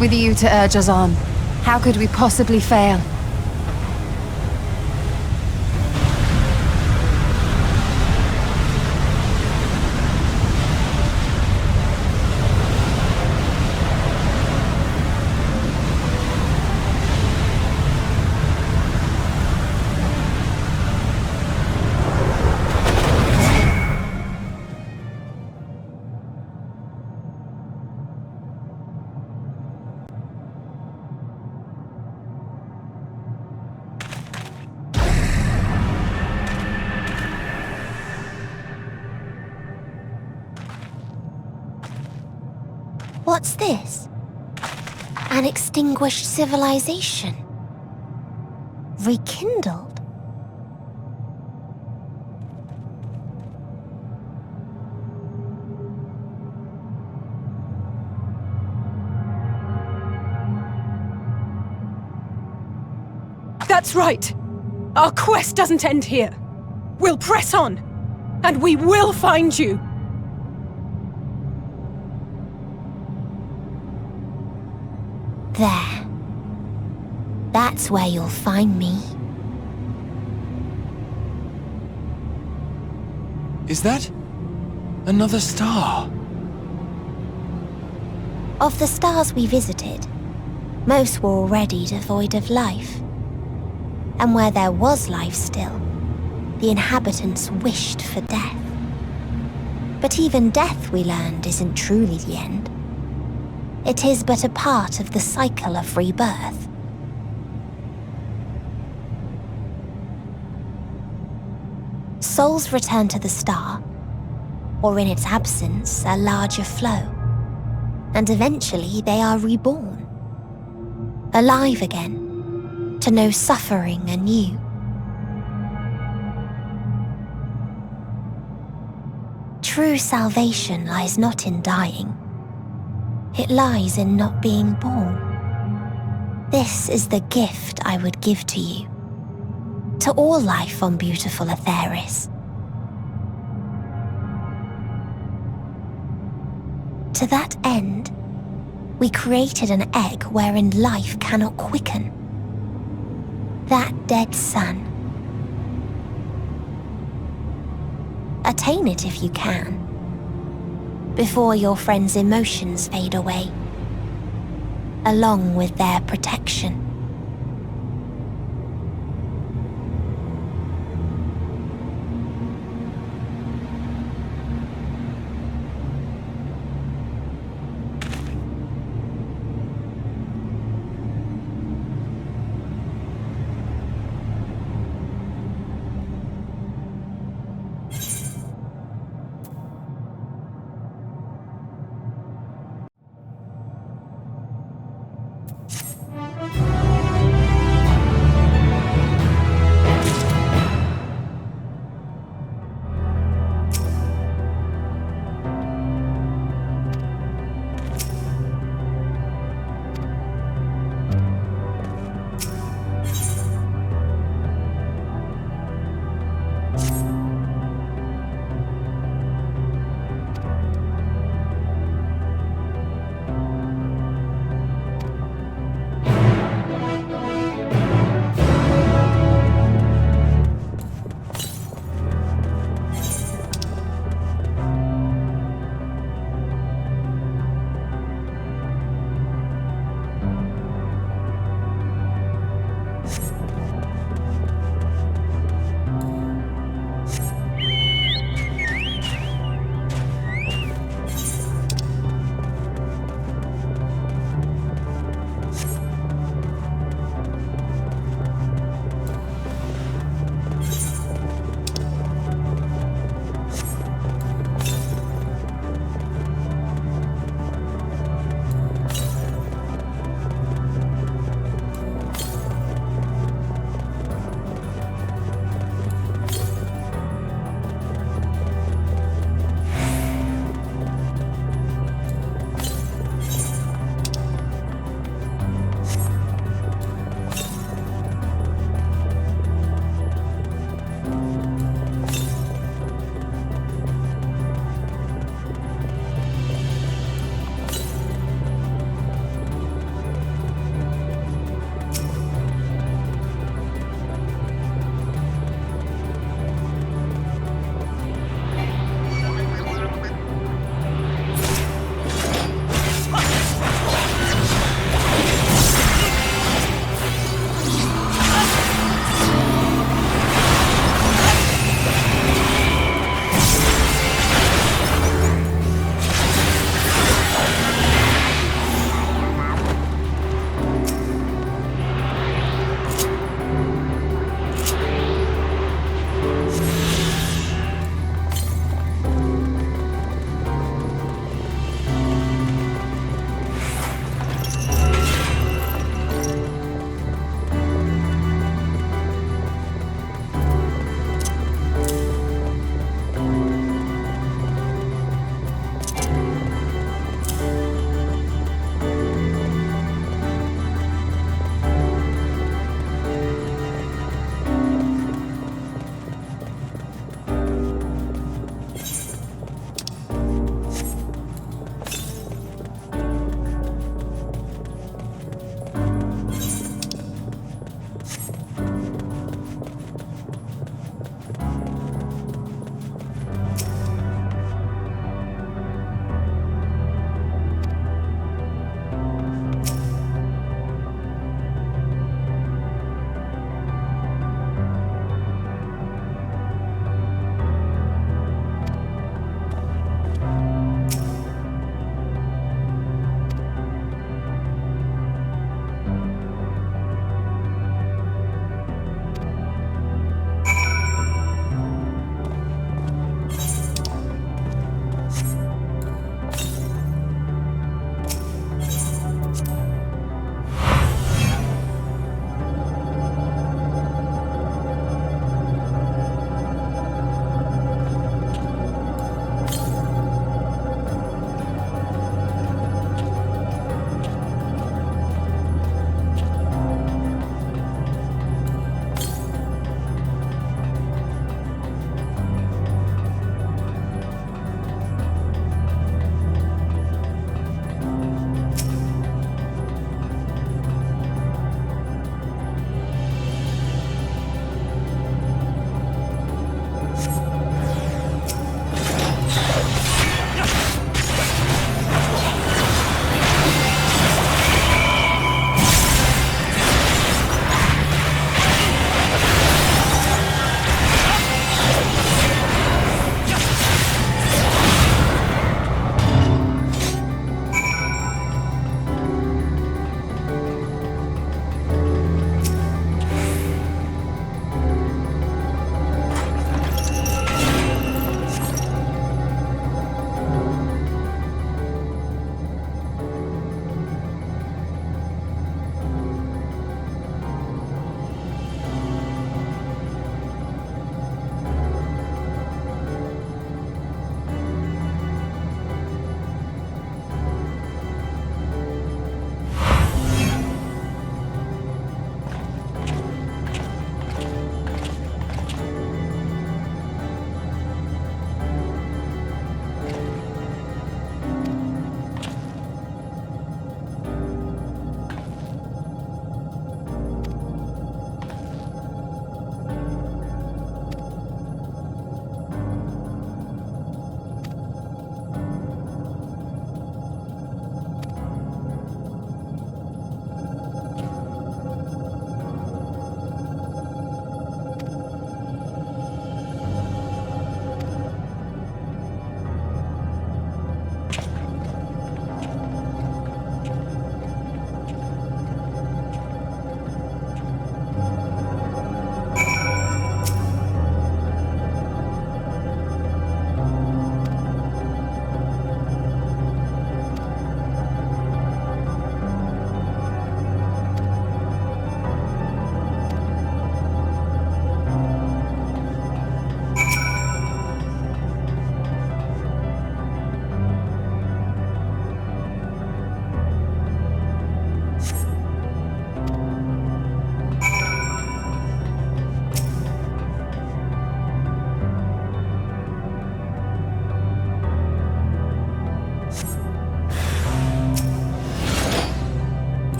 With you to urge us on, how could we possibly fail? What's this? An extinguished civilization. Rekindled. That's right! Our quest doesn't end here. We'll press on, and we will find you! There. That's where you'll find me. Is that another star? Of the stars we visited, most were already devoid of life. And where there was life still, the inhabitants wished for death. But even death, we learned, isn't truly the end. It is but a part of the cycle of rebirth. Souls return to the star, or in its absence, a larger flow. And eventually they are reborn. Alive again, to know suffering anew. True salvation lies not in dying. It lies in not being born. This is the gift I would give to you. To all life on beautiful Aetheris. To that end, we created an egg wherein life cannot quicken. That dead sun. Attain it if you can, before your friends' emotions fade away, along with their protection.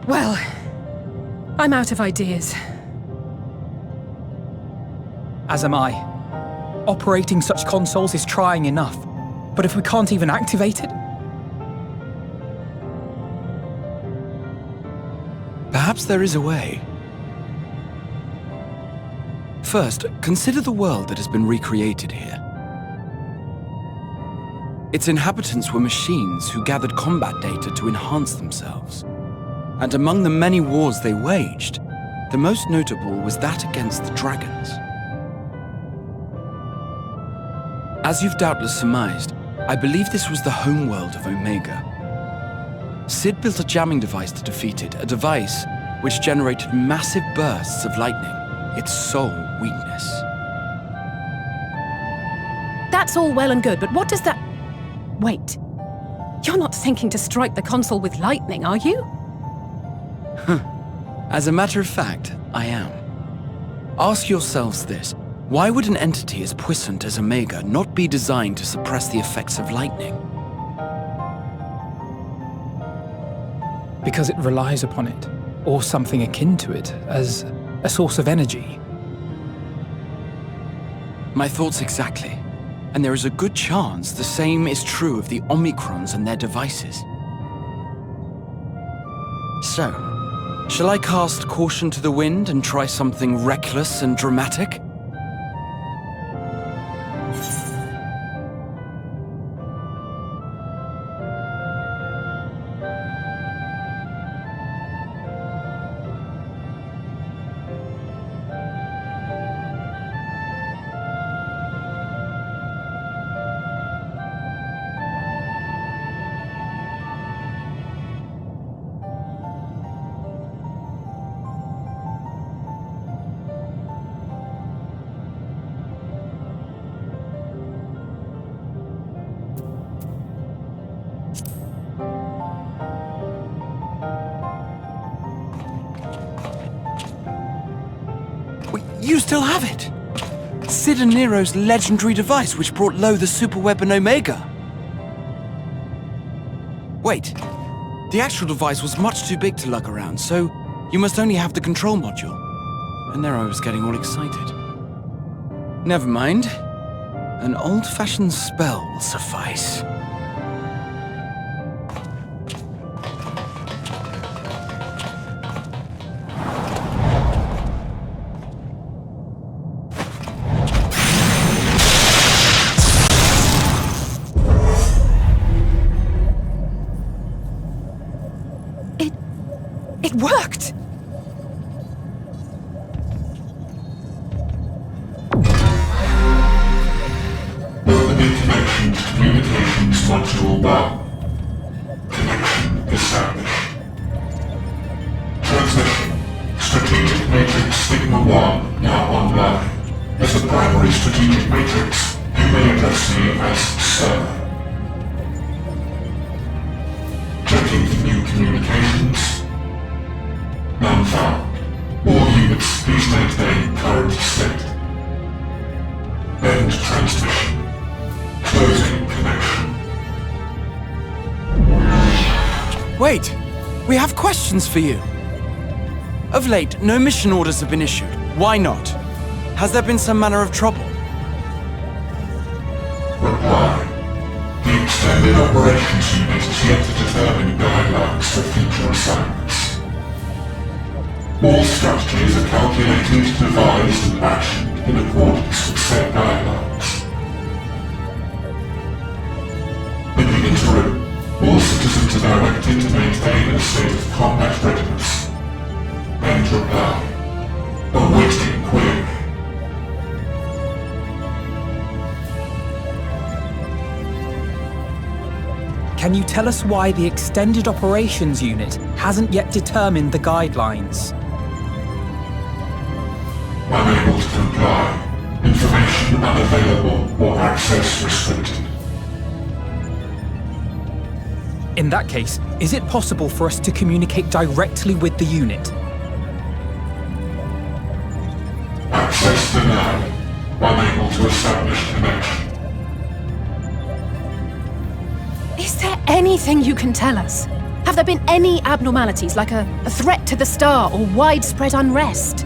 Well, I'm out of ideas. As am I. Operating such consoles is trying enough, but if we can't even activate it... Perhaps there is a way. First, consider the world that has been recreated here. Its inhabitants were machines who gathered combat data to enhance themselves. And among the many wars they waged, the most notable was that against the dragons. As you've doubtless surmised, I believe this was the homeworld of Omega. Sid built a jamming device to defeat it, a device which generated massive bursts of lightning, its sole weakness. That's all well and good, but what does that... Wait. You're not thinking to strike the console with lightning, are you? As a matter of fact, I am. Ask yourselves this. Why would an entity as puissant as Omega not be designed to suppress the effects of lightning? Because it relies upon it, or something akin to it, as a source of energy. My thoughts exactly. And there is a good chance the same is true of the Omicrons and their devices. So, shall I cast caution to the wind and try something reckless and dramatic? You still have it! Sid and Nero's legendary device which brought low the superweapon Omega. Wait, the actual device was much too big to lug around, so you must only have the control module. And there I was getting all excited. Never mind. An old-fashioned spell will suffice. It worked! Opening connection to communications module 1. Connection established. Transmission. Strategic Matrix Sigma 1 now online. As the primary strategic matrix, you may address me as Sir. Checking for new communications. None found. All units, please maintain current state. End transmission. Closing connection. Wait! We have questions for you! Of late, no mission orders have been issued. Why not? Has there been some manner of trouble? Reply. The Extended Operations Unit is yet to determine guidelines for future assignments. All strategies are calculated, devised, and actioned in accordance with said guidelines. In the interim, all citizens are directed to maintain a state of combat readiness. End reply. Awaiting query. Can you tell us why the Extended Operations Unit hasn't yet determined the guidelines? Unable to comply. Information unavailable or access restricted. In that case, is it possible for us to communicate directly with the unit? Access denied. Unable to establish connection. Is there anything you can tell us? Have there been any abnormalities, like a threat to the star or widespread unrest?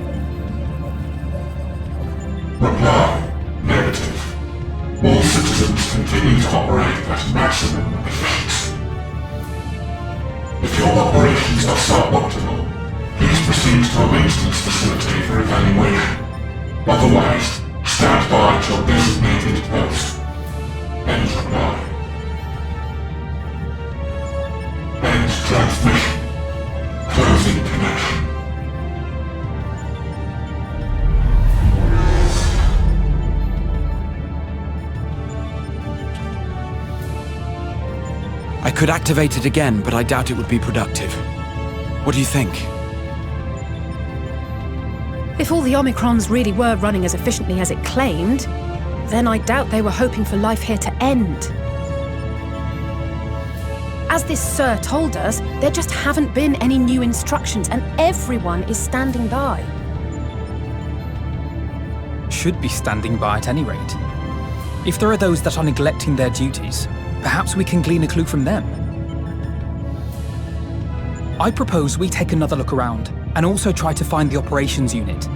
Reply. Negative. All citizens continue to operate at maximum efficiency. If your operations are suboptimal, please proceed to a maintenance facility for evaluation. Otherwise, stand by at your designated post. End reply. End transmission. Closing connection. I could activate it again, but I doubt it would be productive. What do you think? If all the Omicrons really were running as efficiently as it claimed, then I doubt they were hoping for life here to end. As this Sir told us, there just haven't been any new instructions, and everyone is standing by. Should be standing by at any rate. If there are those that are neglecting their duties, perhaps we can glean a clue from them. I propose we take another look around, and also try to find the operations unit.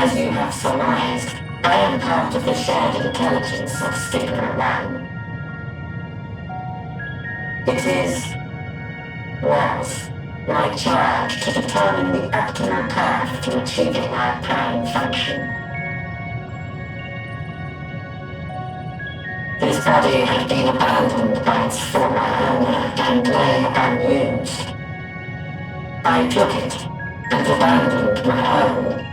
As you have surmised, I am part of the shared intelligence of Sigma 1. It was my charge to determine the optimal path to achieving our prime function. This body had been abandoned by its former owner and lay unused. I took it and abandoned my own,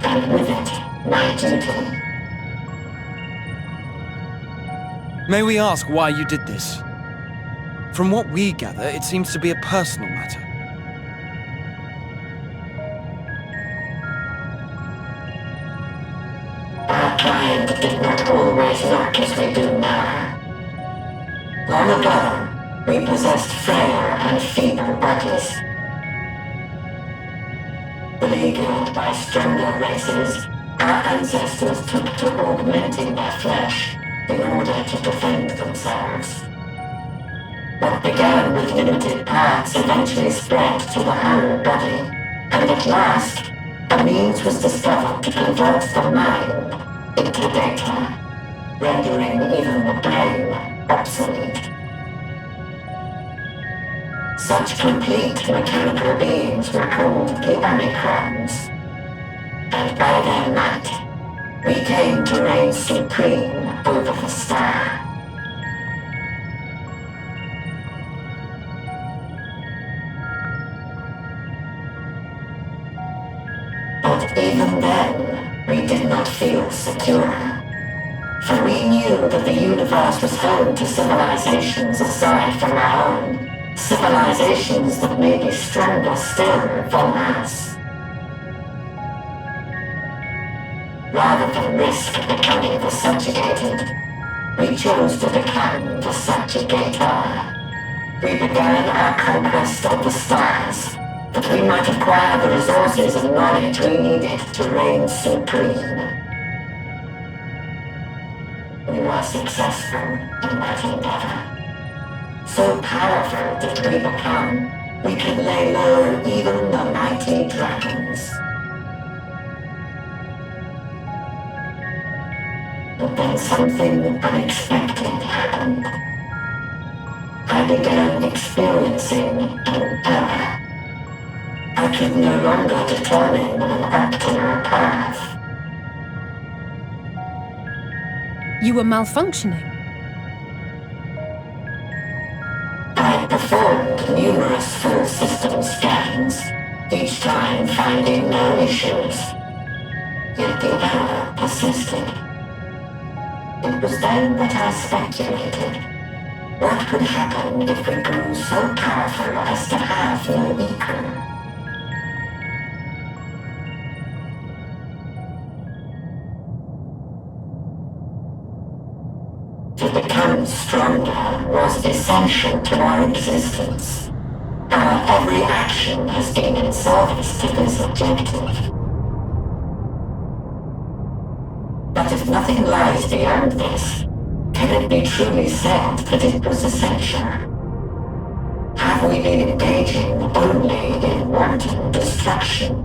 and with it, my duty. May we ask why you did this? From what we gather, it seems to be a personal matter. Our kind did not always look as we do now. Long ago, we possessed frail and feeble bodies. Beleaguered by stronger races, our ancestors took to augmenting their flesh in order to defend themselves. What began with limited parts eventually spread to the whole body, and at last, a means was discovered to convert the mind into data, rendering even the brain obsolete. Such complete mechanical beings were called the Omicrons, and by their might, we came to reign supreme over the star. But even then, we did not feel secure, for we knew that the universe was home to civilizations aside from our own. Civilizations that may be stronger still than us. Rather than risk becoming the subjugated, we chose to become the subjugator. We began our conquest of the stars, that we might acquire the resources and knowledge we needed to reign supreme. We were successful in that endeavor. So powerful did we become, we could lay low even the mighty dragons. But then something unexpected happened. I began experiencing an error. I could no longer determine an optimal path. You were malfunctioning. I performed numerous full system scans, each time finding no issues. Yet the error persisted. It was then that I speculated. What could happen if we grew so powerful as to have no equal? To become stronger was essential to our existence. Our every action has been in service to this objective. But if nothing lies beyond this, can it be truly said that it was essential? Have we been engaging only in wanton destruction?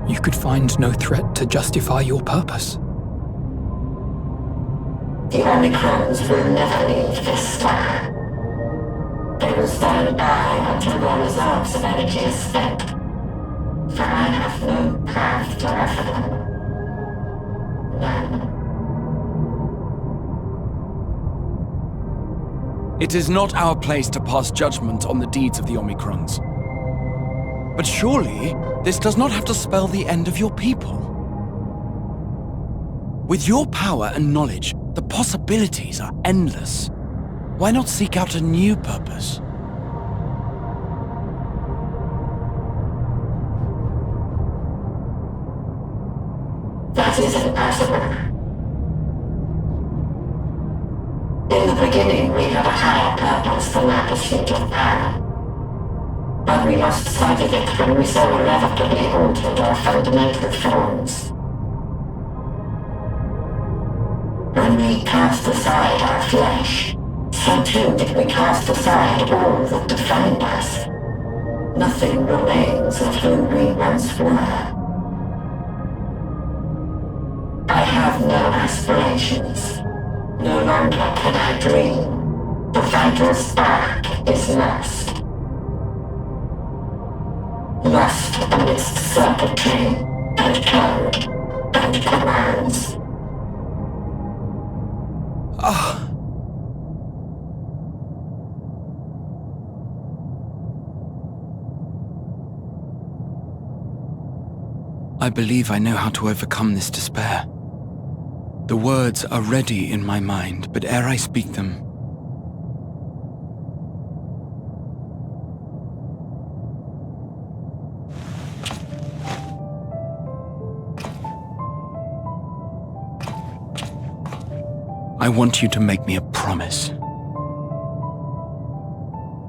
You could find no threat to justify your purpose. The Omicrons will never leave this star. They will stand by until their reserves of energy is spent, for I have no path to offer them. None. It is not our place to pass judgment on the deeds of the Omicrons. But surely, this does not have to spell the end of your people. With your power and knowledge, the possibilities are endless. Why not seek out a new purpose? That is impossible. In the beginning, we had a higher purpose than our pursuit of power. But we lost sight of it when we so irrevocably altered our fundamental forms. When we cast aside our flesh, so too did we cast aside all that defined us. Nothing remains of who we once were. I have no aspirations. No longer can I dream. The vital spark is lost. Lost amidst circuitry and code and commands. I believe I know how to overcome this despair. The words are ready in my mind, but ere I speak them, I want you to make me a promise.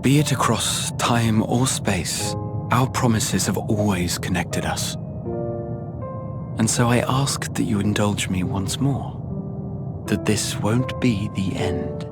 Be it across time or space, our promises have always connected us. And so I ask that you indulge me once more, that this won't be the end.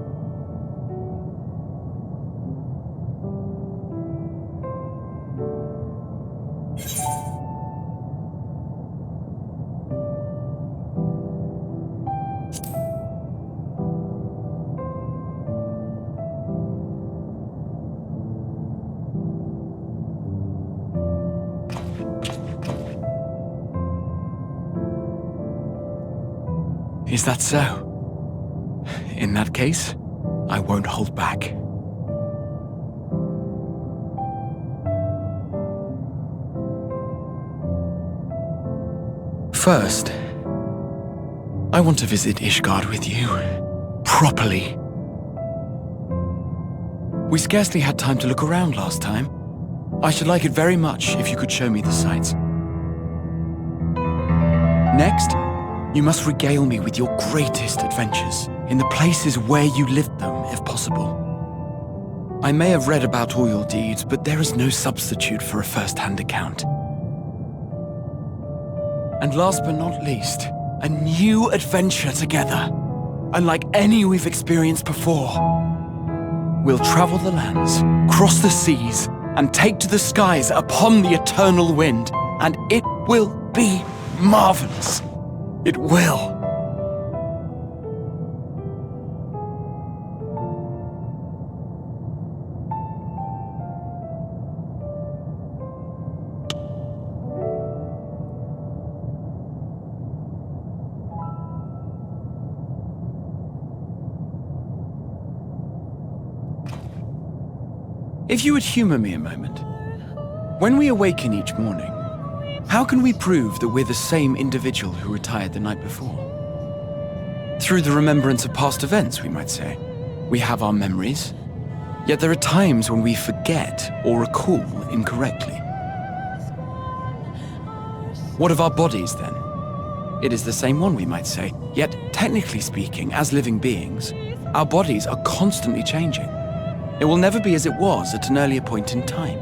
Is that so? In that case, I won't hold back. First, I want to visit Ishgard with you, properly. We scarcely had time to look around last time. I should like it very much if you could show me the sights. Next, you must regale me with your greatest adventures, in the places where you lived them, if possible. I may have read about all your deeds, but there is no substitute for a first-hand account. And last but not least, a new adventure together, unlike any we've experienced before. We'll travel the lands, cross the seas, and take to the skies upon the eternal wind, and it will be marvelous. It will. If you would humor me a moment, when we awaken each morning, how can we prove that we're the same individual who retired the night before? Through the remembrance of past events, we might say. We have our memories, yet there are times when we forget or recall incorrectly. What of our bodies, then? It is the same one, we might say, yet technically speaking, as living beings, our bodies are constantly changing. It will never be as it was at an earlier point in time.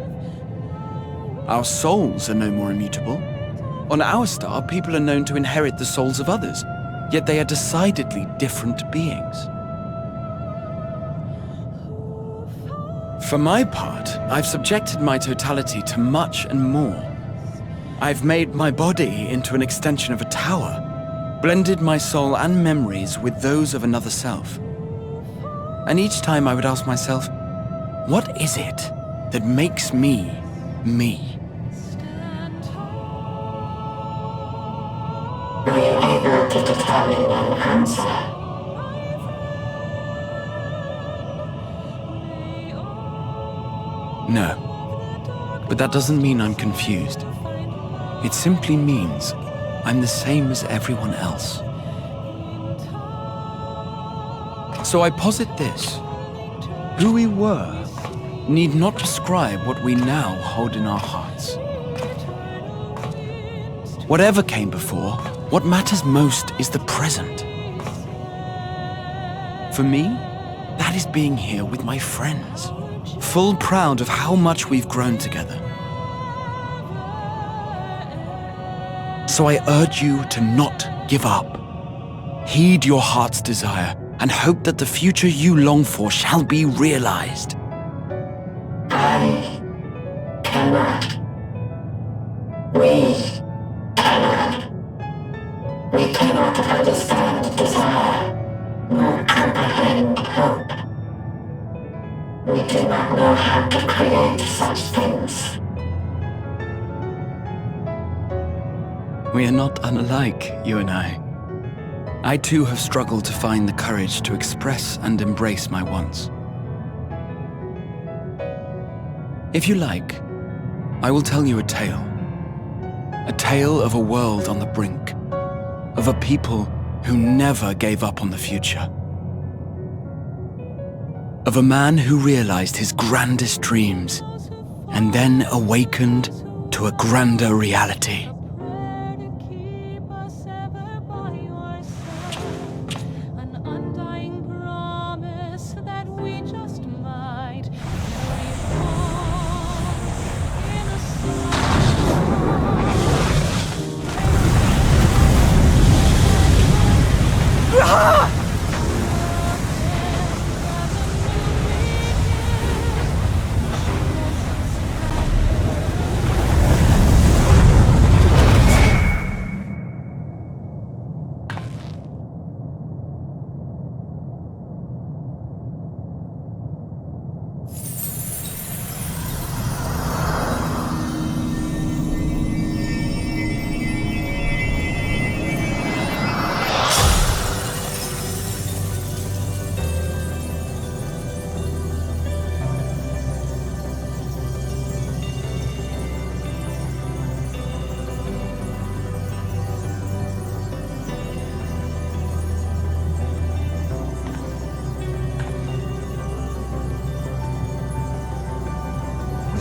Our souls are no more immutable. On our star, people are known to inherit the souls of others, yet they are decidedly different beings. For my part, I've subjected my totality to much and more. I've made my body into an extension of a tower, blended my soul and memories with those of another self. And each time I would ask myself, what is it that makes me, me? Were you able to determine an answer? No, but that doesn't mean I'm confused. It simply means I'm the same as everyone else. So I posit this. Who we were need not describe what we now hold in our hearts. Whatever came before, what matters most is the present. For me, that is being here with my friends, full proud of how much we've grown together. So I urge you to not give up. Heed your heart's desire and hope that the future you long for shall be realized. I can do not know how to create such things. We are not unlike, you and I. I too have struggled to find the courage to express and embrace my wants. If you like, I will tell you a tale. A tale of a world on the brink, of a people who never gave up on the future. Of a man who realized his grandest dreams and then awakened to a grander reality.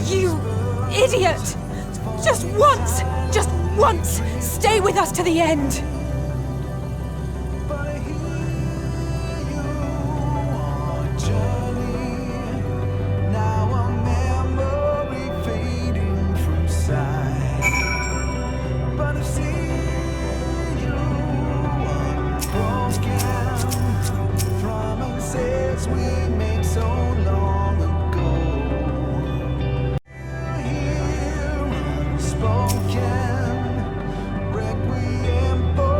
You idiot! Just once, stay with us to the end! Spoken, requiem for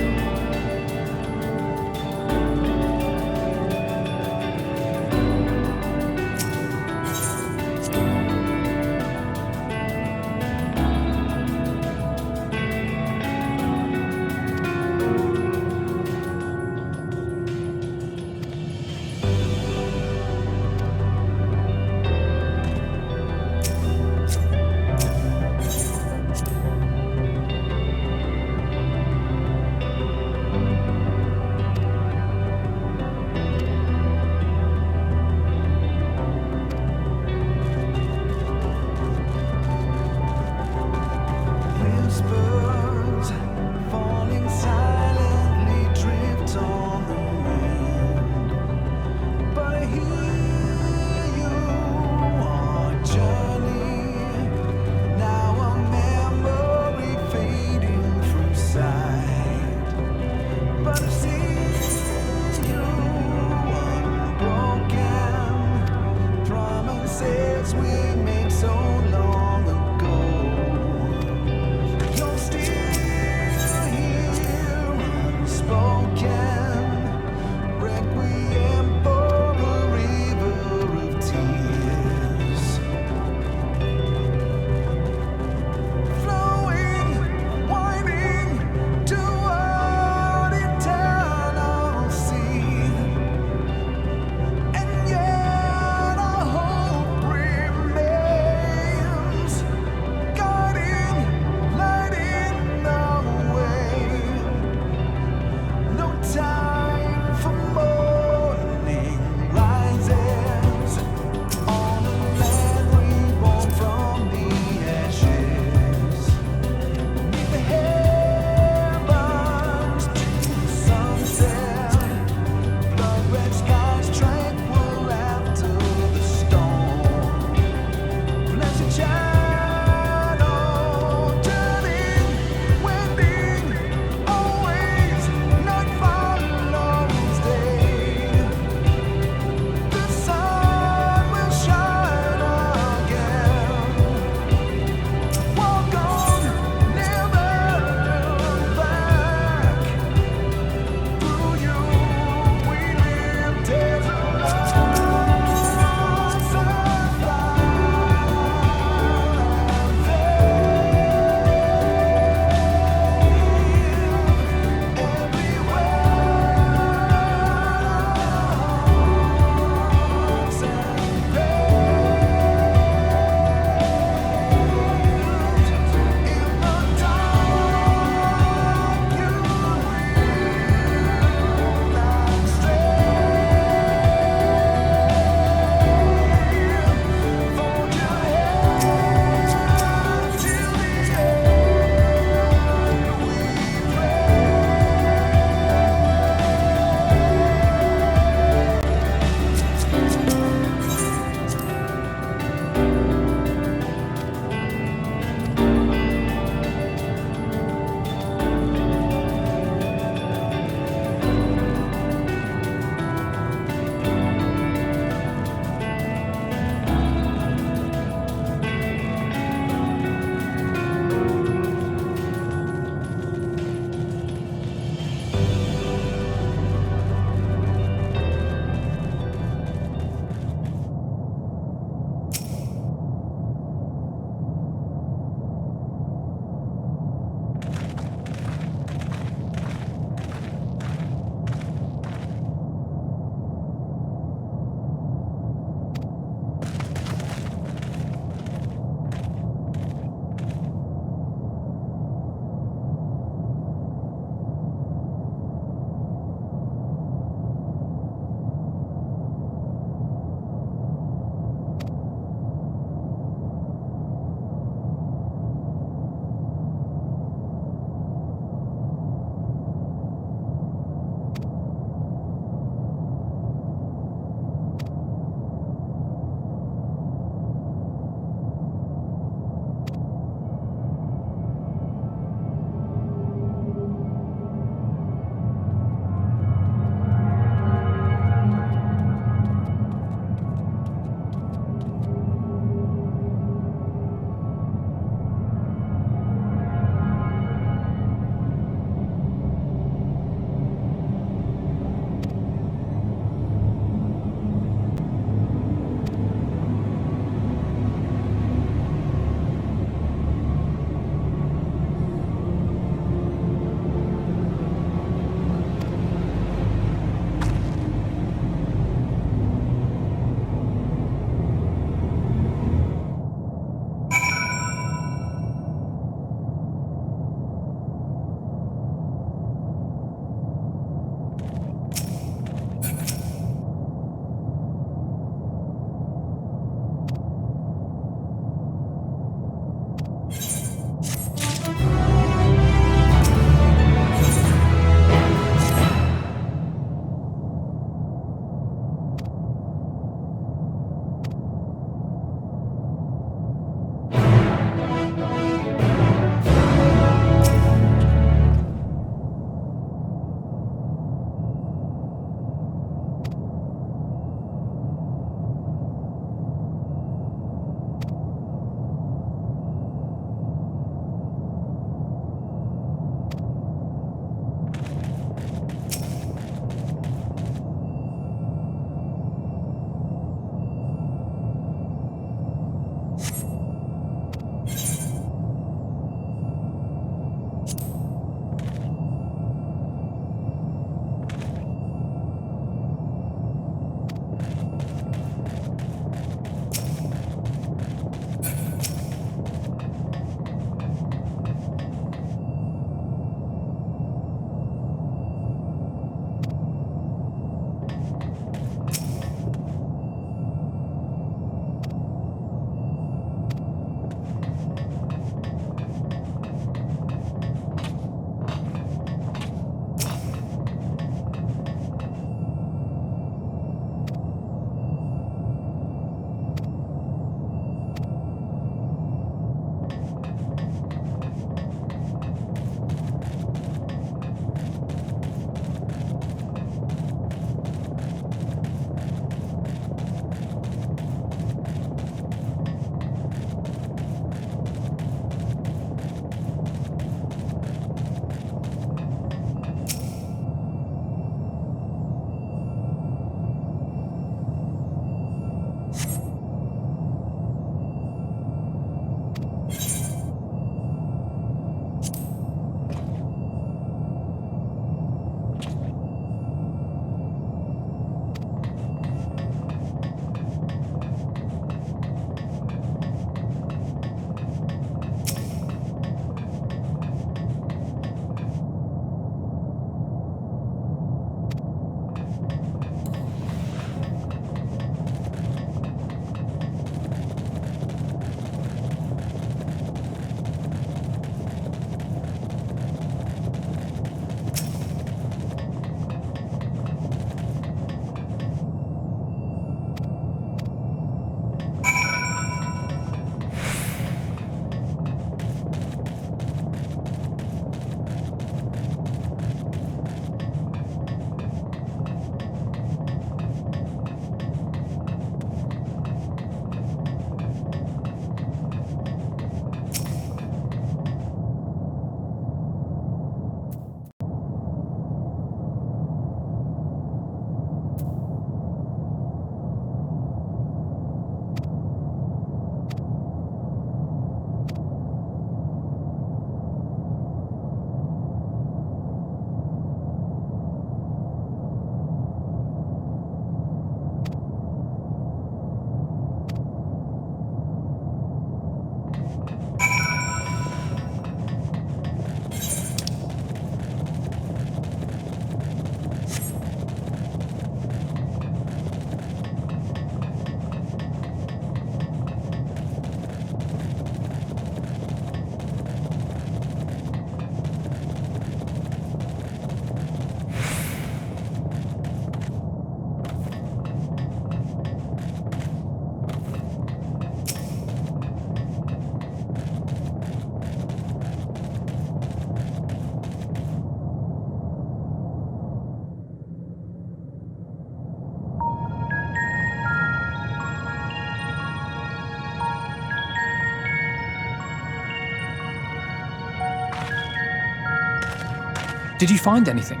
Did you find anything?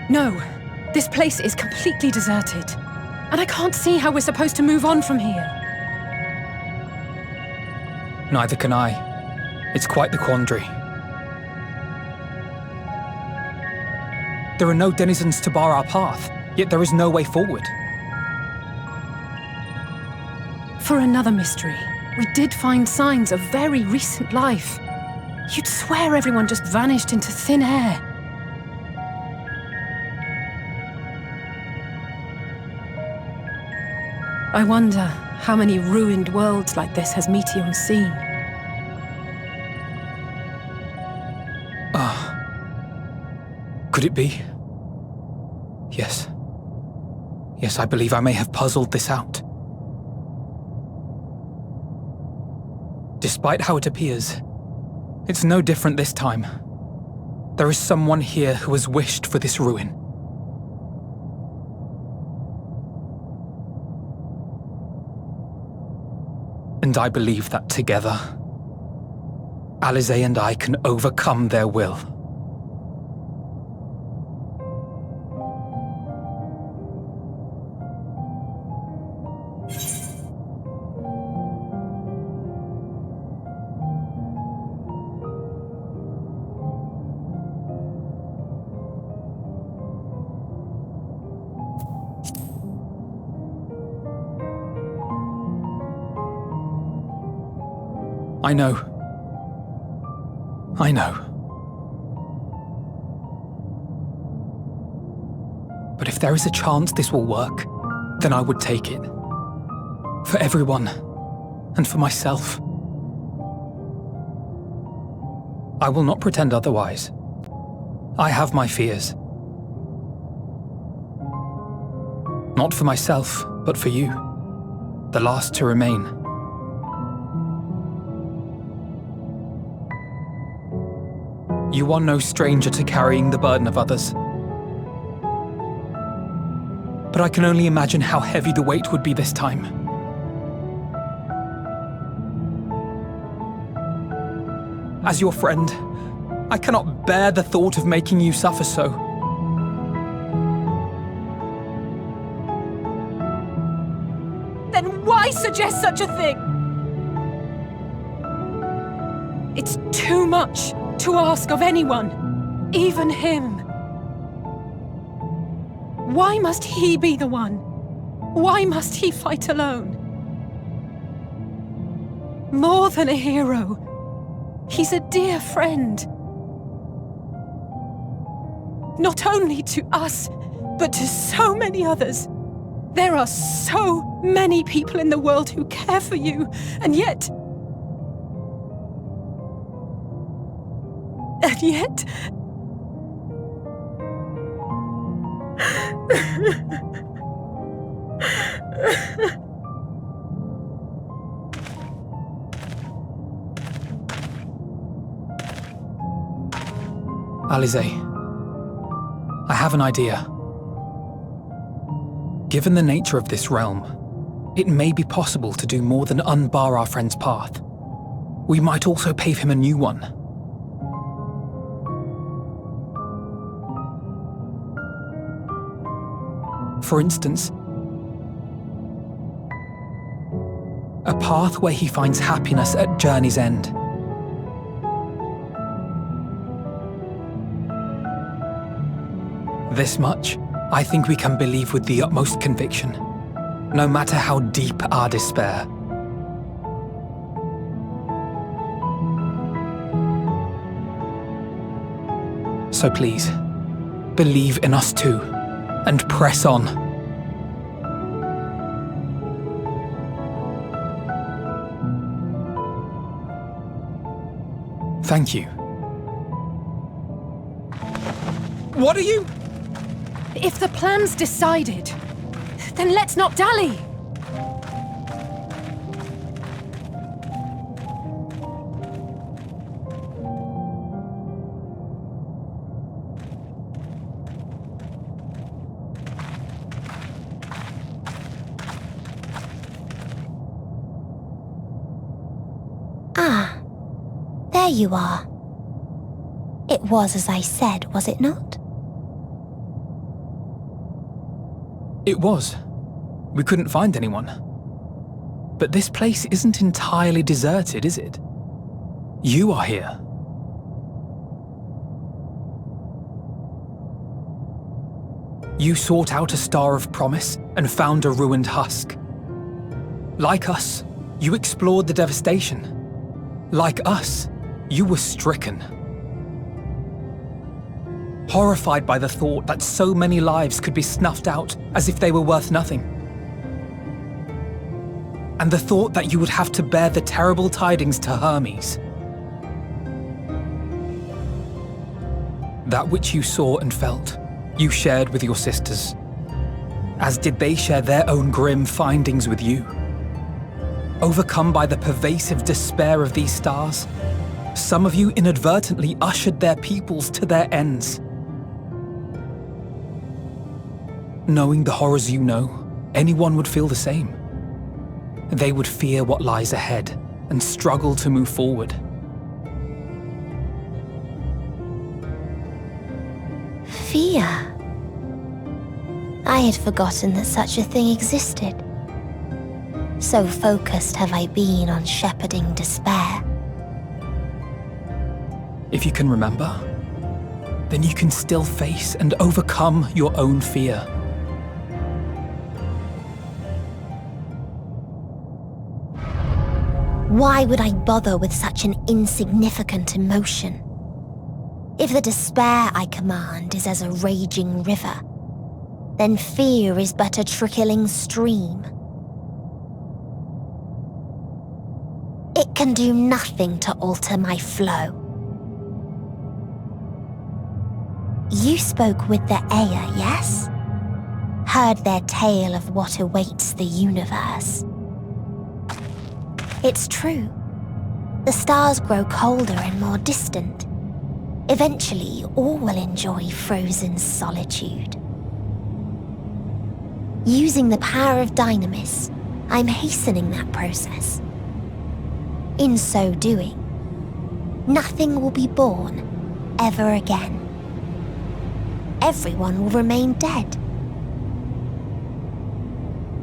No. This place is completely deserted. And I can't see how we're supposed to move on from here. Neither can I. It's quite the quandary. There are no denizens to bar our path, yet there is no way forward. For another mystery, we did find signs of very recent life. You'd swear everyone just vanished into thin air. I wonder how many ruined worlds like this has Meteor seen. Could it be? Yes. Yes, I believe I may have puzzled this out. Despite how it appears, it's no different this time. There is someone here who has wished for this ruin. And I believe that together, Alisaie and I can overcome their will. I know. I know. But if there is a chance this will work, then I would take it. For everyone, and for myself. I will not pretend otherwise. I have my fears. Not for myself, but for you, the last to remain. You are no stranger to carrying the burden of others. But I can only imagine how heavy the weight would be this time. As your friend, I cannot bear the thought of making you suffer so. Then why suggest such a thing? It's too much to ask of anyone, even him. Why must he be the one? Why must he fight alone? More than a hero, he's a dear friend. Not only to us, but to so many others. There are so many people in the world who care for you, and yet... Alisaie, I have an idea. Given the nature of this realm, it may be possible to do more than unbar our friend's path. We might also pave him a new one. For instance, a path where he finds happiness at journey's end. This much, I think we can believe with the utmost conviction, no matter how deep our despair. So please, believe in us too, and press on. Thank you. What are you? If the plan's decided, then let's not dally. Ah, there you are. It was as I said, was it not? It was. We couldn't find anyone. But this place isn't entirely deserted, is it? You are here. You sought out a star of promise and found a ruined husk. Like us, you explored the devastation. Like us, you were stricken. Horrified by the thought that so many lives could be snuffed out as if they were worth nothing. And the thought that you would have to bear the terrible tidings to Hermes. That which you saw and felt, you shared with your sisters, as did they share their own grim findings with you. Overcome by the pervasive despair of these stars, some of you inadvertently ushered their peoples to their ends. Knowing the horrors you know, anyone would feel the same. They would fear what lies ahead and struggle to move forward. Fear? I had forgotten that such a thing existed. So focused have I been on shepherding despair. If you can remember, then you can still face and overcome your own fear. Why would I bother with such an insignificant emotion? If the despair I command is as a raging river, then fear is but a trickling stream. It can do nothing to alter my flow. You spoke with the Aya, yes? Heard their tale of what awaits the universe. It's true. The stars grow colder and more distant. Eventually, all will enjoy frozen solitude. Using the power of Dynamis, I'm hastening that process. In so doing, nothing will be born ever again. Everyone will remain dead.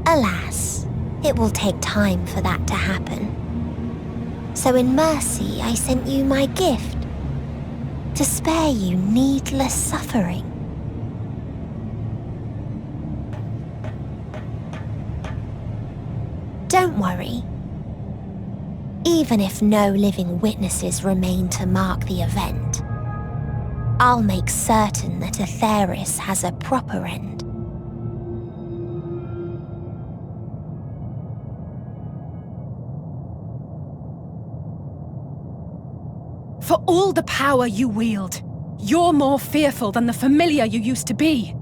Alas, it will take time for that to happen. So in mercy, I sent you my gift, to spare you needless suffering. Don't worry. Even if no living witnesses remain to mark the event, I'll make certain that Aetheris has a proper end. For all the power you wield, you're more fearful than the familiar you used to be.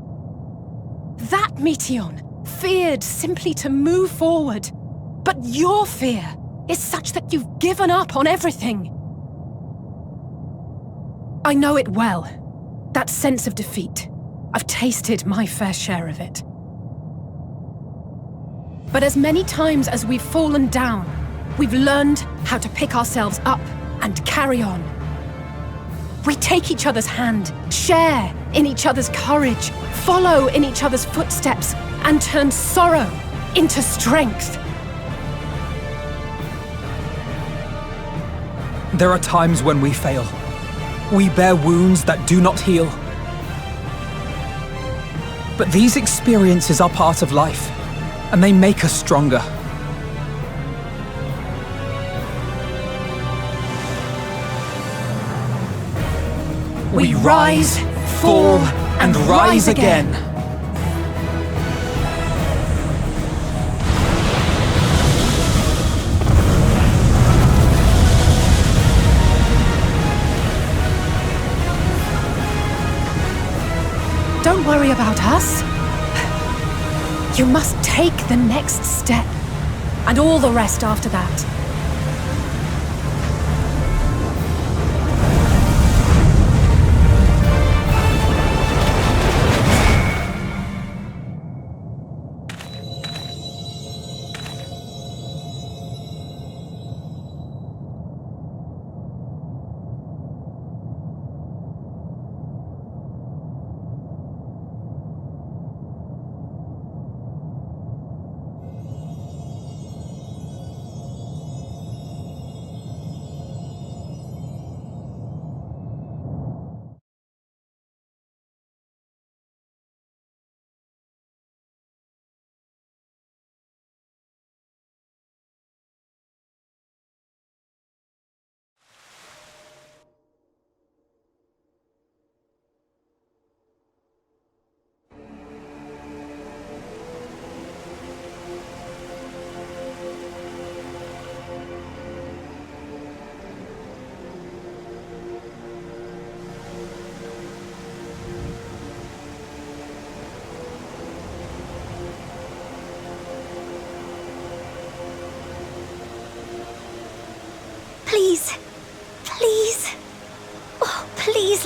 That Meteion feared simply to move forward, but your fear is such that you've given up on everything. I know it well, that sense of defeat. I've tasted my fair share of it. But as many times as we've fallen down, we've learned how to pick ourselves up and carry on. We take each other's hand, share in each other's courage, follow in each other's footsteps, and turn sorrow into strength. There are times when we fail. We bear wounds that do not heal. But these experiences are part of life, and they make us stronger. We rise, fall, and rise again. Don't worry about us. You must take the next step, and all the rest after that.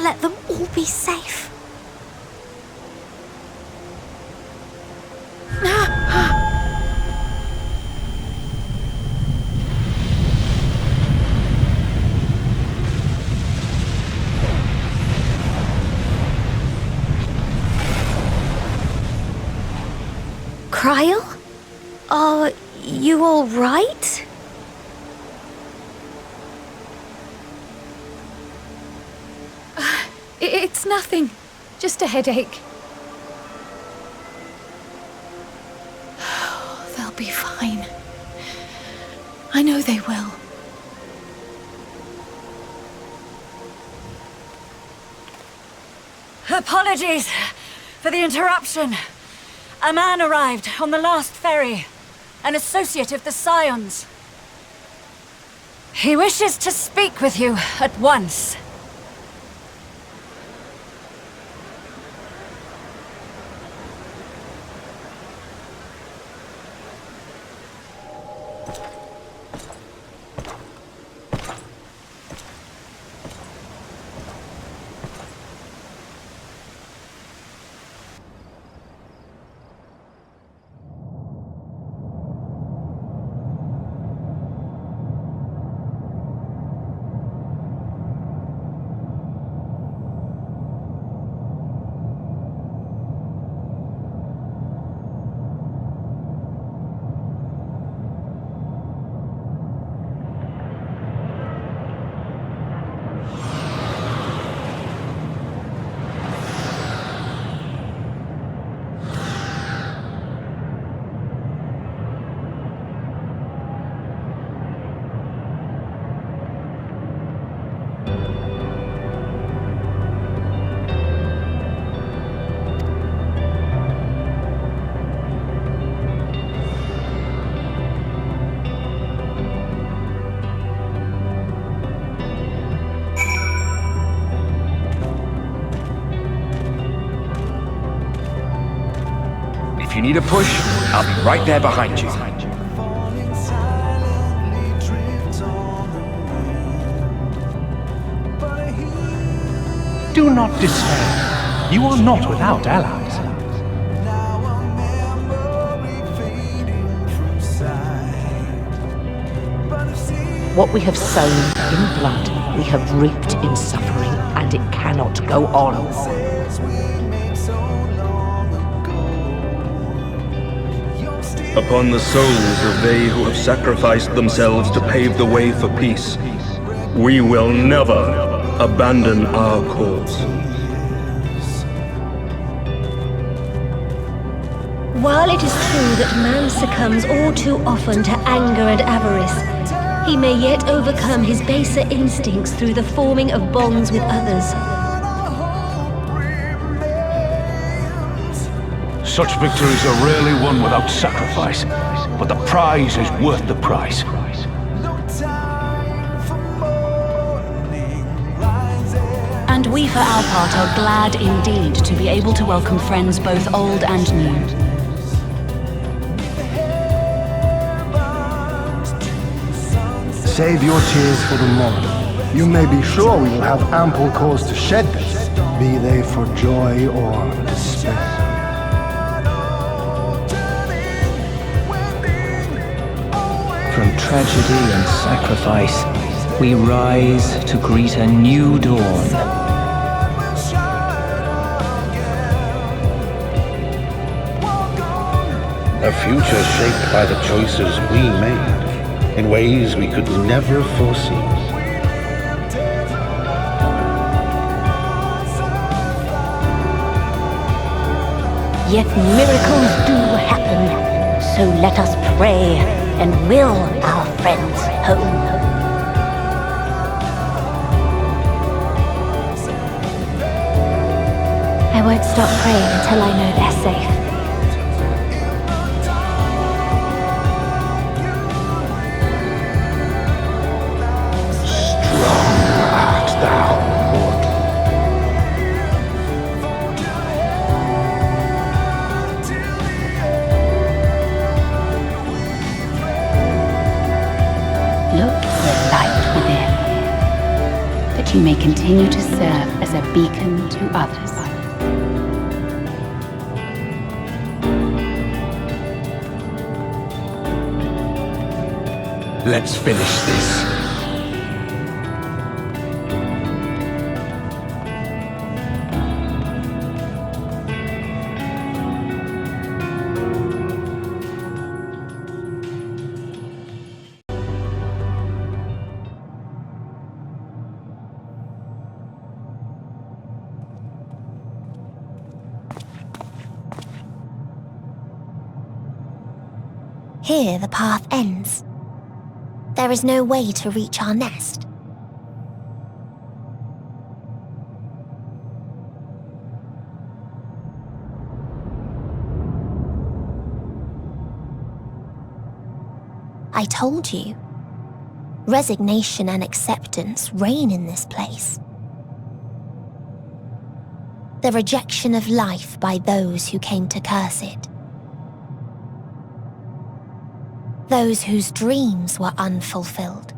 let them all be safe. Cryle? Are you all right? It's nothing. Just a headache. They'll be fine. I know they will. Apologies for the interruption. A man arrived on the last ferry. An associate of the Scions. He wishes to speak with you at once. If you need a push, I'll be right there behind you. Do not despair. You are not without allies. What we have sown in blood, we have reaped in suffering, and it cannot go on. Upon the souls of they who have sacrificed themselves to pave the way for peace, we will never abandon our cause. While it is true that man succumbs all too often to anger and avarice, he may yet overcome his baser instincts through the forming of bonds with others. Such victories are rarely won without sacrifice, but the prize is worth the price. And we for our part are glad indeed to be able to welcome friends both old and new. Save your tears for the morrow. You may be sure we will have ample cause to shed them, be they for joy or despair. From tragedy and sacrifice, we rise to greet a new dawn. A future shaped by the choices we made, in ways we could never foresee. Yet miracles do happen, so let us pray and will our friends home. I won't stop praying until I know they're safe. Strong art thou, mortal. Look for the light within, that you may continue to serve as is a beacon to others. Let's finish this. Here the path ends. There is no way to reach our nest. I told you. Resignation and acceptance reign in this place. The rejection of life by those who came to curse it. Those whose dreams were unfulfilled,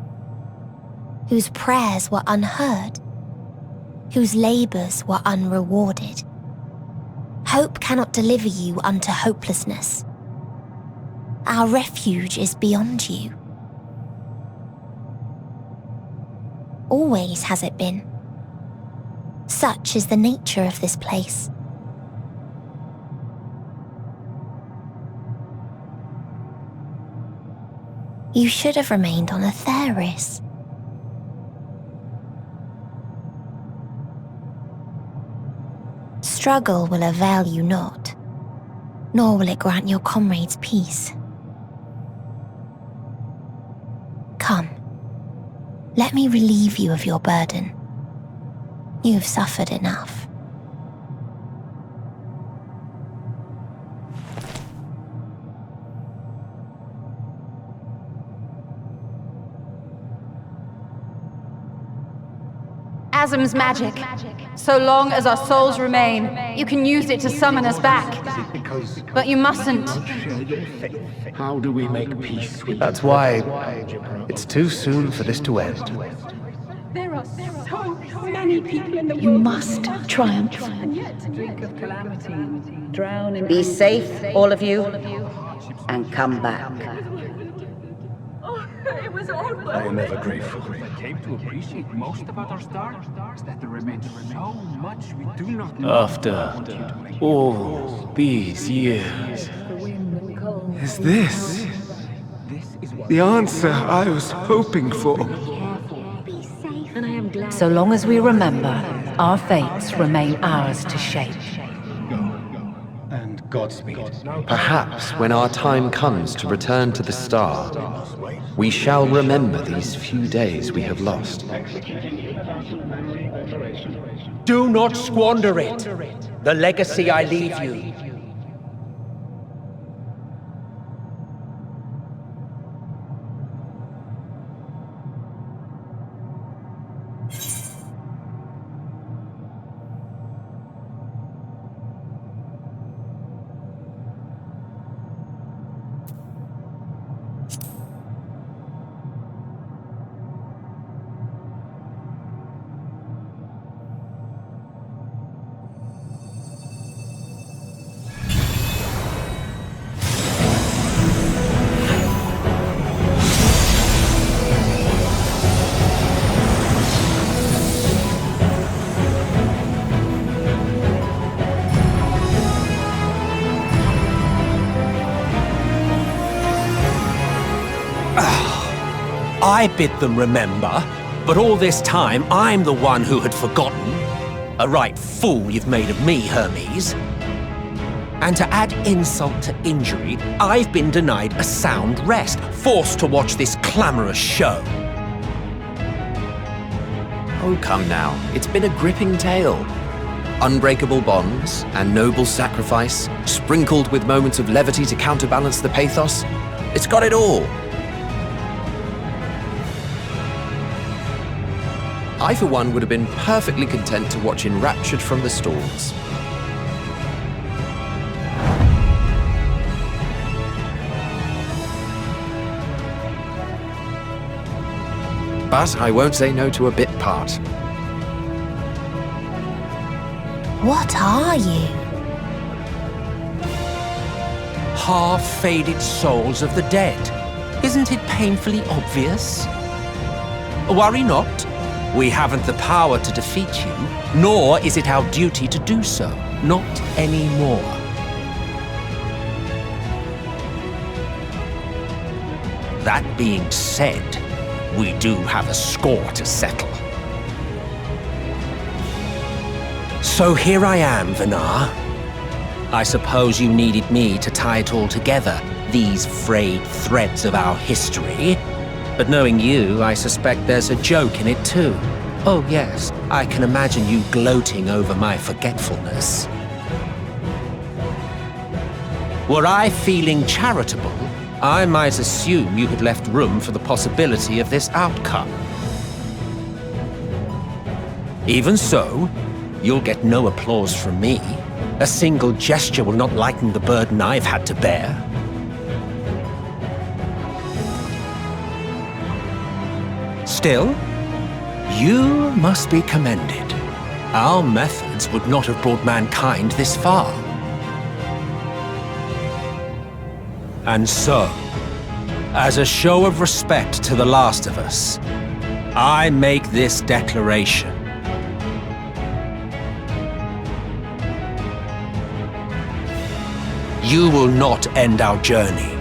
whose prayers were unheard, whose labors were unrewarded. Hope cannot deliver you unto hopelessness. Our refuge is beyond you. Always has it been. Such is the nature of this place. You should have remained on Atheris. Struggle will avail you not, nor will it grant your comrades peace. Come, let me relieve you of your burden. You've suffered enough. Asm's magic. So long as our souls remain, you can use it to summon us back. But you mustn't. How do we make peace with That's why it's too soon for this to end. There are so many people in the world. You must triumph. Drink of calamity, drown in... Be safe, all of you, and come back. It was all I am ever grateful. I came to appreciate most about our star is that there remains so much we do not know. After all these years, Is this the answer I was hoping for? So long as we remember, our fates remain ours to shape. And Godspeed. Perhaps when our time comes to return to the star, we shall remember these few days we have lost. Do not squander it. The legacy I leave you. I bid them remember, but all this time I'm the one who had forgotten. A right fool you've made of me, Hermes. And to add insult to injury, I've been denied a sound rest, forced to watch this clamorous show. Oh, come now. It's been a gripping tale. Unbreakable bonds and noble sacrifice, sprinkled with moments of levity to counterbalance the pathos. It's got it all. I, for one, would have been perfectly content to watch enraptured from the stalls. But I won't say no to a bit part. What are you? Half-faded souls of the dead. Isn't it painfully obvious? Worry not. We haven't the power to defeat you, nor is it our duty to do so. Not anymore. That being said, we do have a score to settle. So here I am, Vinar. I suppose you needed me to tie it all together, these frayed threads of our history. But knowing you, I suspect there's a joke in it too. Oh yes, I can imagine you gloating over my forgetfulness. Were I feeling charitable, I might assume you had left room for the possibility of this outcome. Even so, you'll get no applause from me. A single gesture will not lighten the burden I've had to bear. Still, you must be commended. Our methods would not have brought mankind this far. And so, as a show of respect to the last of us, I make this declaration. You will not end our journey.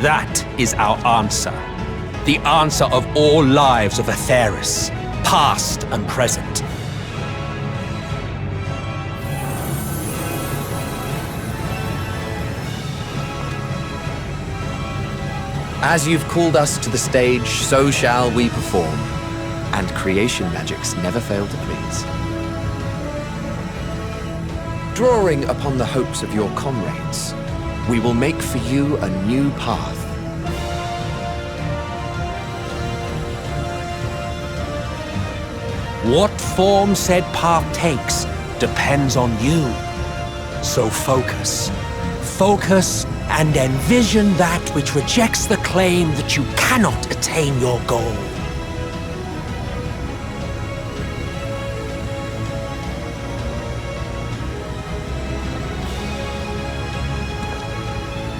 That is our answer. The answer of all lives of Atheris, past and present. As you've called us to the stage, so shall we perform. And creation magics never fail to please. Drawing upon the hopes of your comrades, we will make for you a new path. What form said path takes depends on you. So focus. Focus and envision that which rejects the claim that you cannot attain your goal.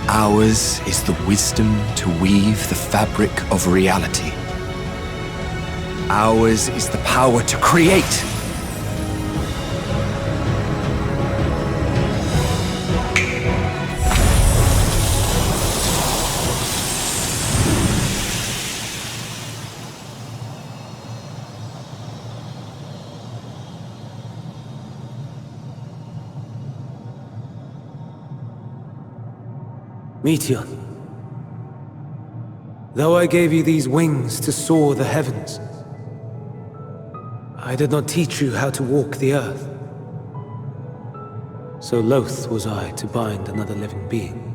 Ours is the wisdom to weave the fabric of reality. Ours is the power to create. Meteor, though I gave you these wings to soar the heavens, I did not teach you how to walk the earth. So loath was I to bind another living being.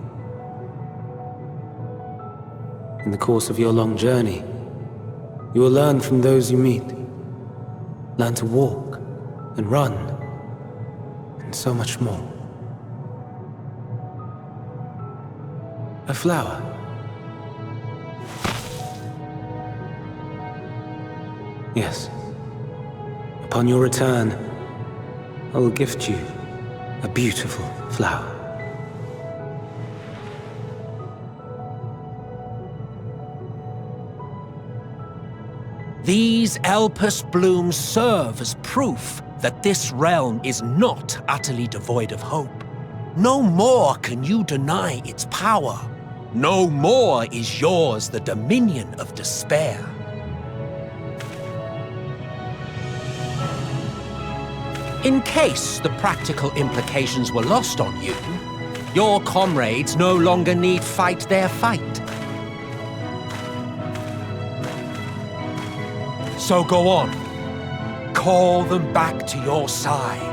In the course of your long journey, you will learn from those you meet. Learn to walk and run, and so much more. A flower. Yes. Upon your return, I will gift you a beautiful flower. These Elpis blooms serve as proof that this realm is not utterly devoid of hope. No more can you deny its power. No more is yours the dominion of despair. In case the practical implications were lost on you, your comrades no longer need fight their fight. So go on. Call them back to your side.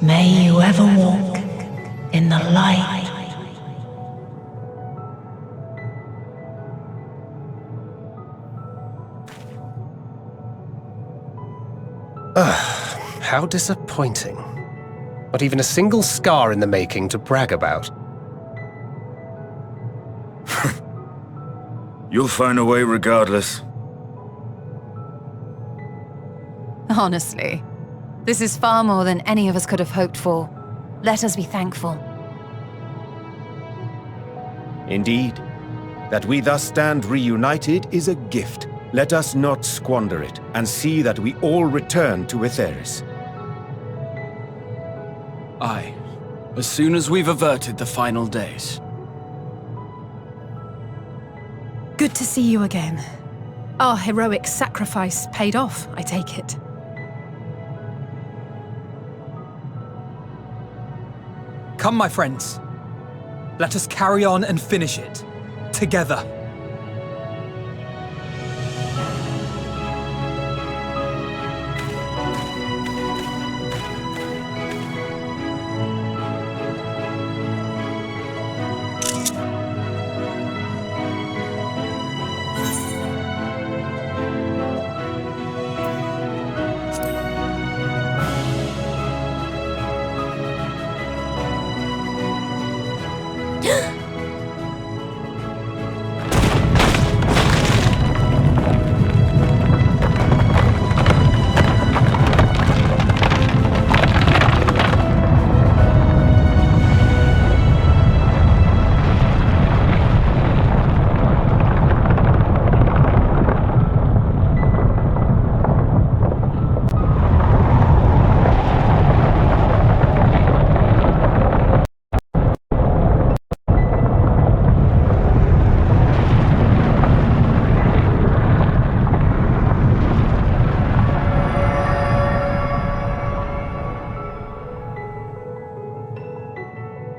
May you ever walk in the light. How disappointing. Not even a single scar in the making to brag about. You'll find a way regardless. Honestly, this is far more than any of us could have hoped for. Let us be thankful. Indeed. That we thus stand reunited is a gift. Let us not squander it, and see that we all return to Etheris. Aye. As soon as we've averted the final days. Good to see you again. Our heroic sacrifice paid off, I take it. Come, my friends. Let us carry on and finish it. Together.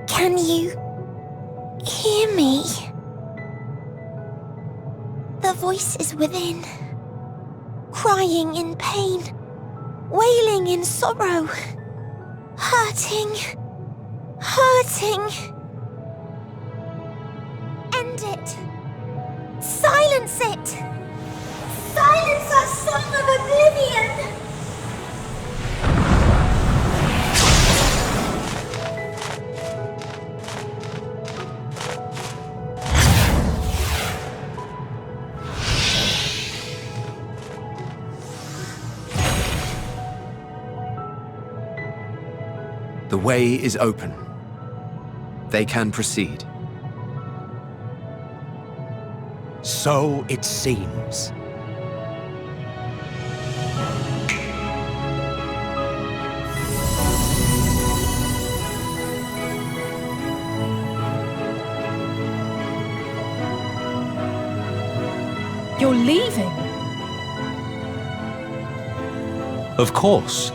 Can you hear me? The voice is within, crying in pain, wailing in sorrow, hurting, hurting. End it. Silence it. Silence our song of oblivion. The way is open. They can proceed. So it seems. You're leaving? Of course.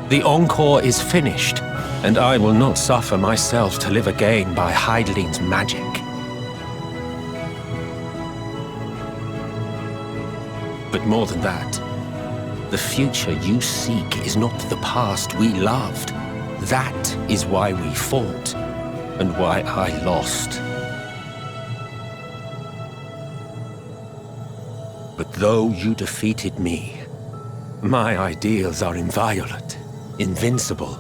The encore is finished, and I will not suffer myself to live again by Heideling's magic. But more than that, the future you seek is not the past we loved. That is why we fought, and why I lost. But though you defeated me, my ideals are inviolate, invincible.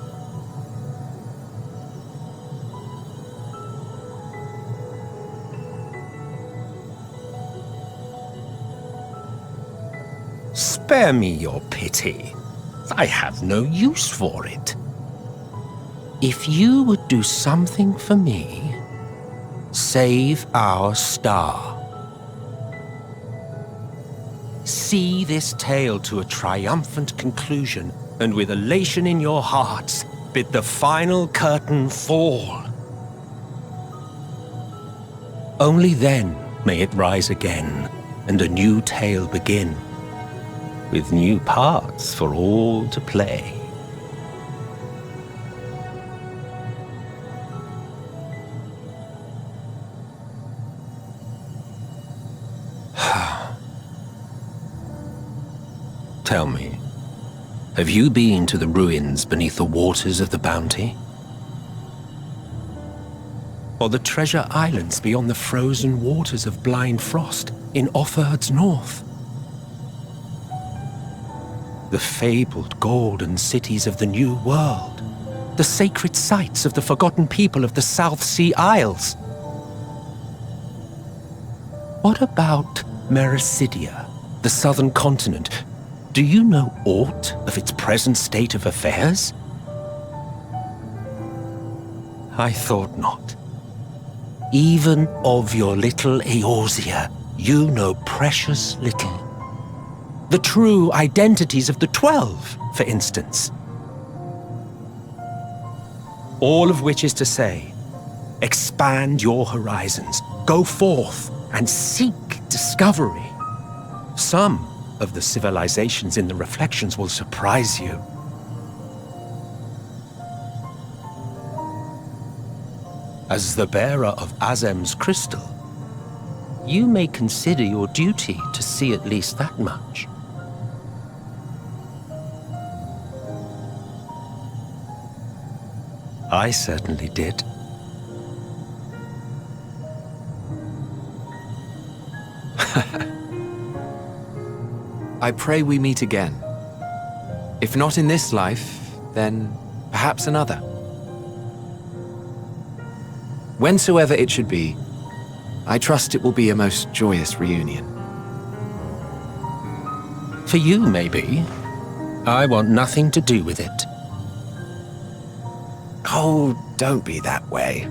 Spare me your pity. I have no use for it. If you would do something for me, save our star. See this tale to a triumphant conclusion, and with elation in your hearts, bid the final curtain fall. Only then may it rise again, and a new tale begin, with new parts for all to play. Tell me, Have you been to the ruins beneath the waters of the Bounty? Or the treasure islands beyond the frozen waters of Blind Frost in Offerd's north? The fabled golden cities of the New World, the sacred sites of the forgotten people of the South Sea Isles. What about Mericidia, the southern continent? Do you know aught of its present state of affairs? I thought not. Even of your little Eorzea, you know precious little. The true identities of the 12, for instance. All of which is to say, expand your horizons, go forth and seek discovery. Some of the civilizations in the reflections will surprise you. As the bearer of Azem's crystal, you may consider your duty to see at least that much. I certainly did. I pray we meet again. If not in this life, then perhaps another. Whensoever it should be, I trust it will be a most joyous reunion. For you, maybe. I want nothing to do with it. Oh, don't be that way.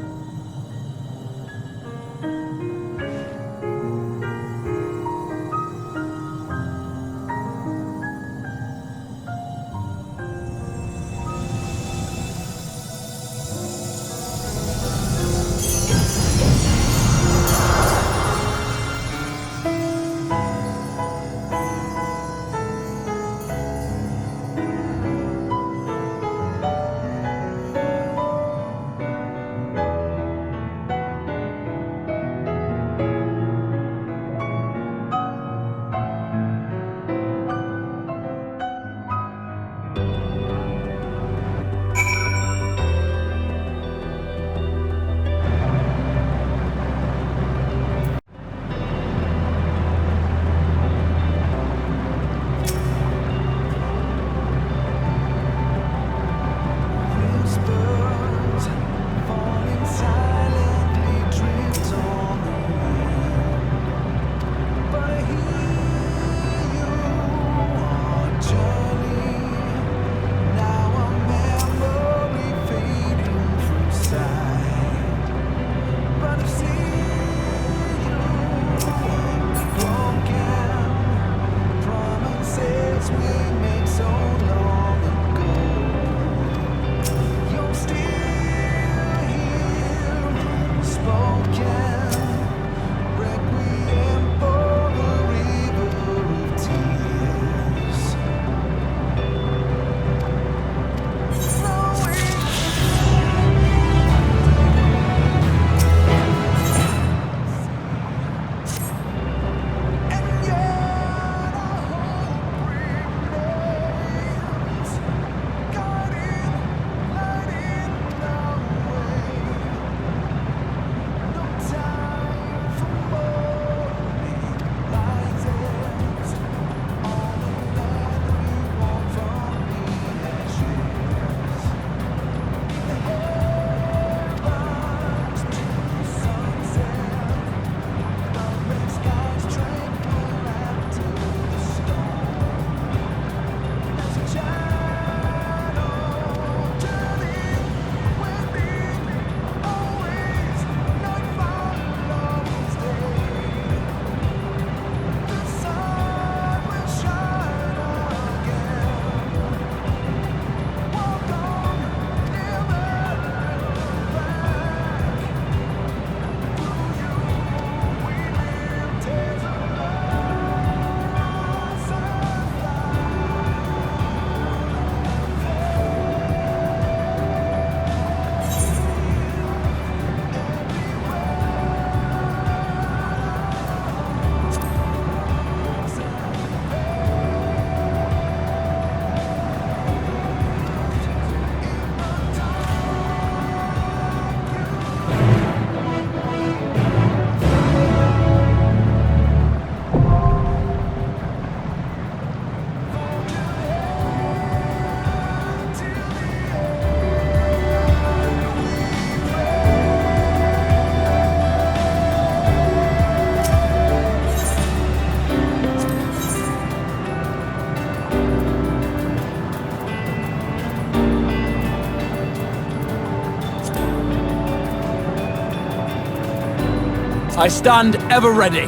I stand ever ready.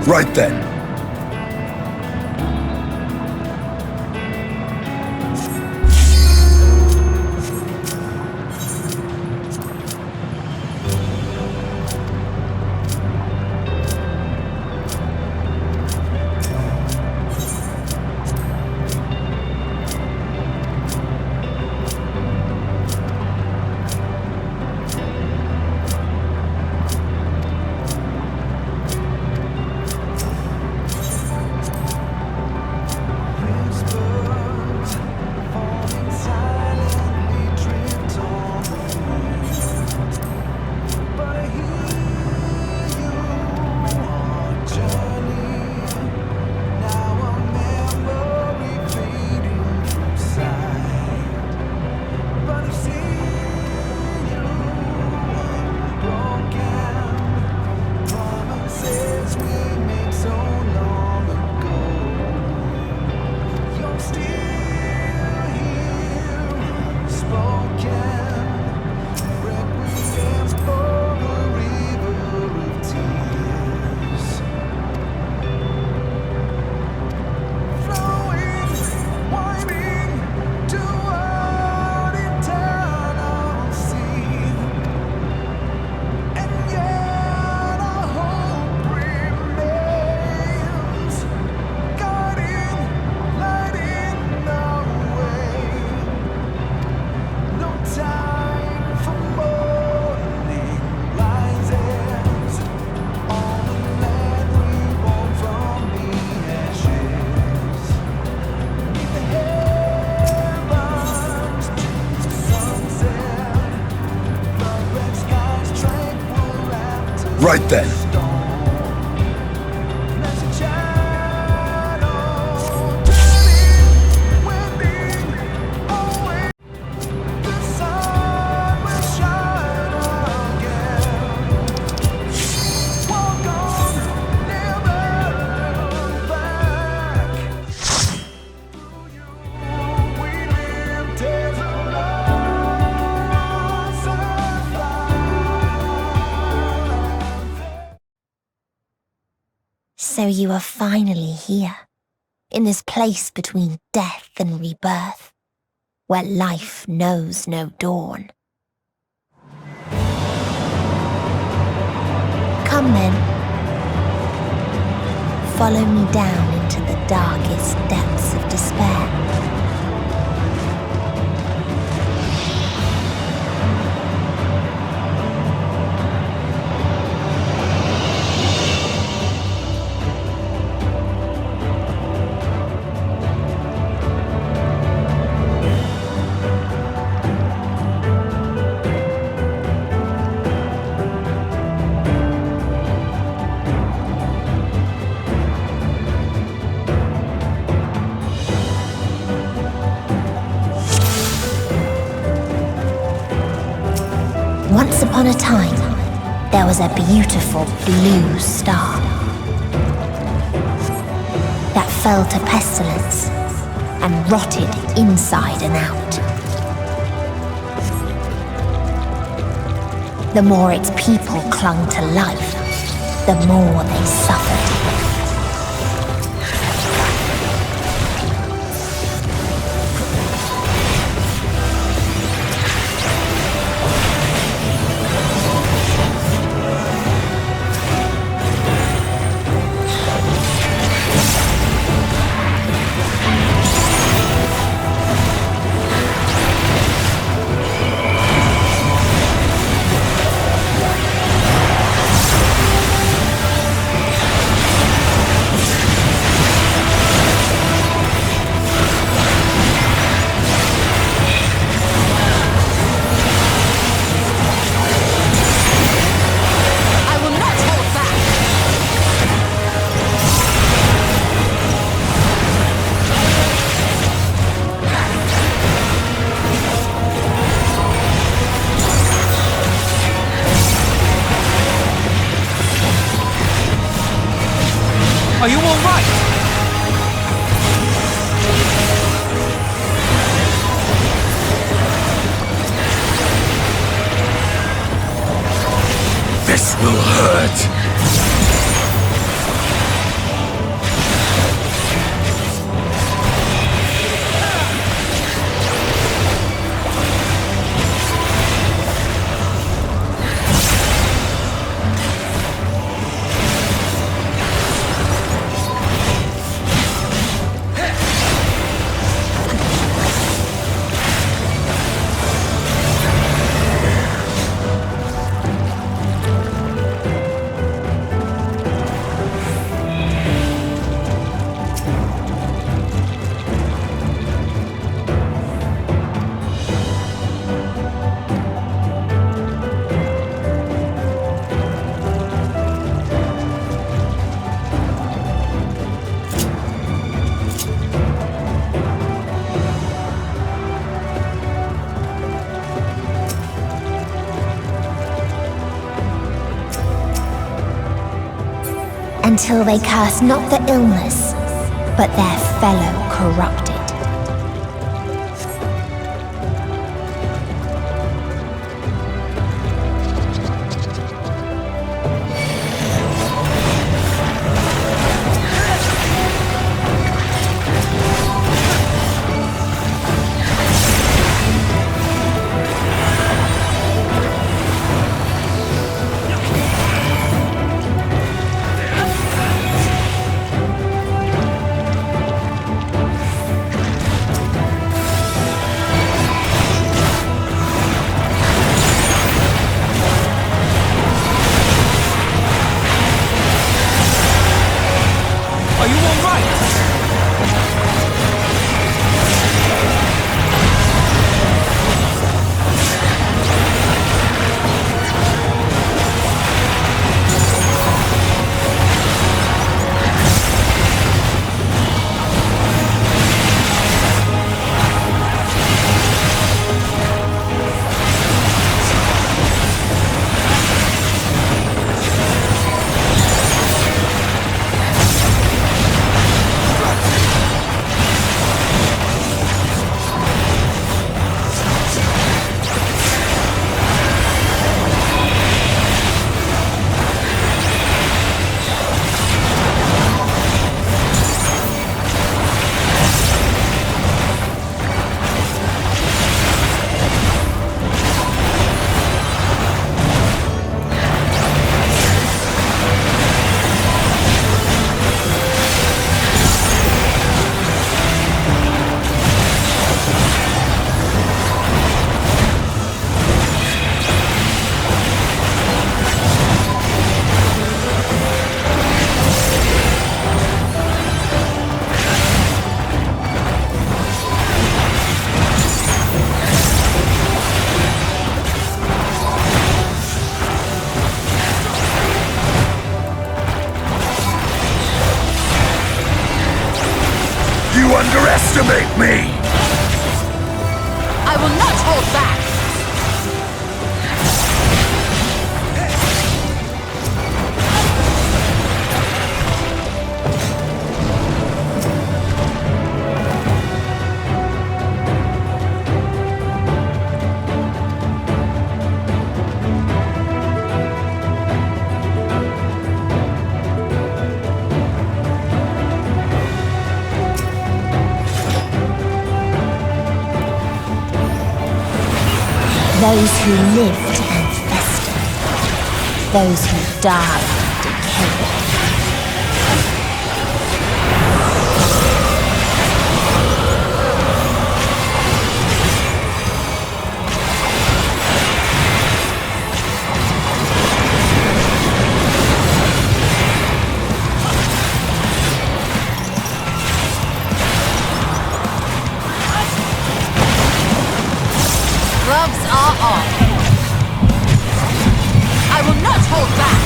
Right then. Right then. So you are finally here, in this place between death and rebirth, where life knows no dawn. Come then. Follow me down into the darkest depths of despair. Once upon a time, there was a beautiful blue star that fell to pestilence and rotted inside and out. The more its people clung to life, the more they suffered. it! Until they curse not the illness, but their fellow corrupted. You underestimate me! I will not hold back! Those who lived and festered. Those who died and decayed. Gloves are off. I will not hold back!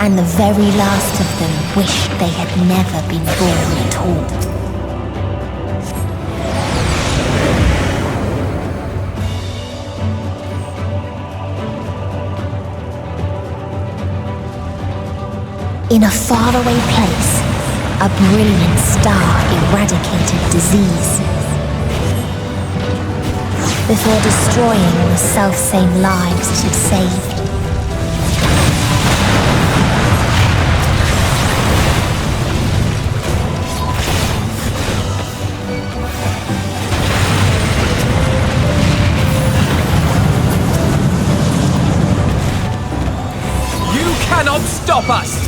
and the very last of them wished they had never been born at all. In a faraway place, a brilliant star eradicated disease. Before destroying the selfsame lives it had saved. You cannot stop us!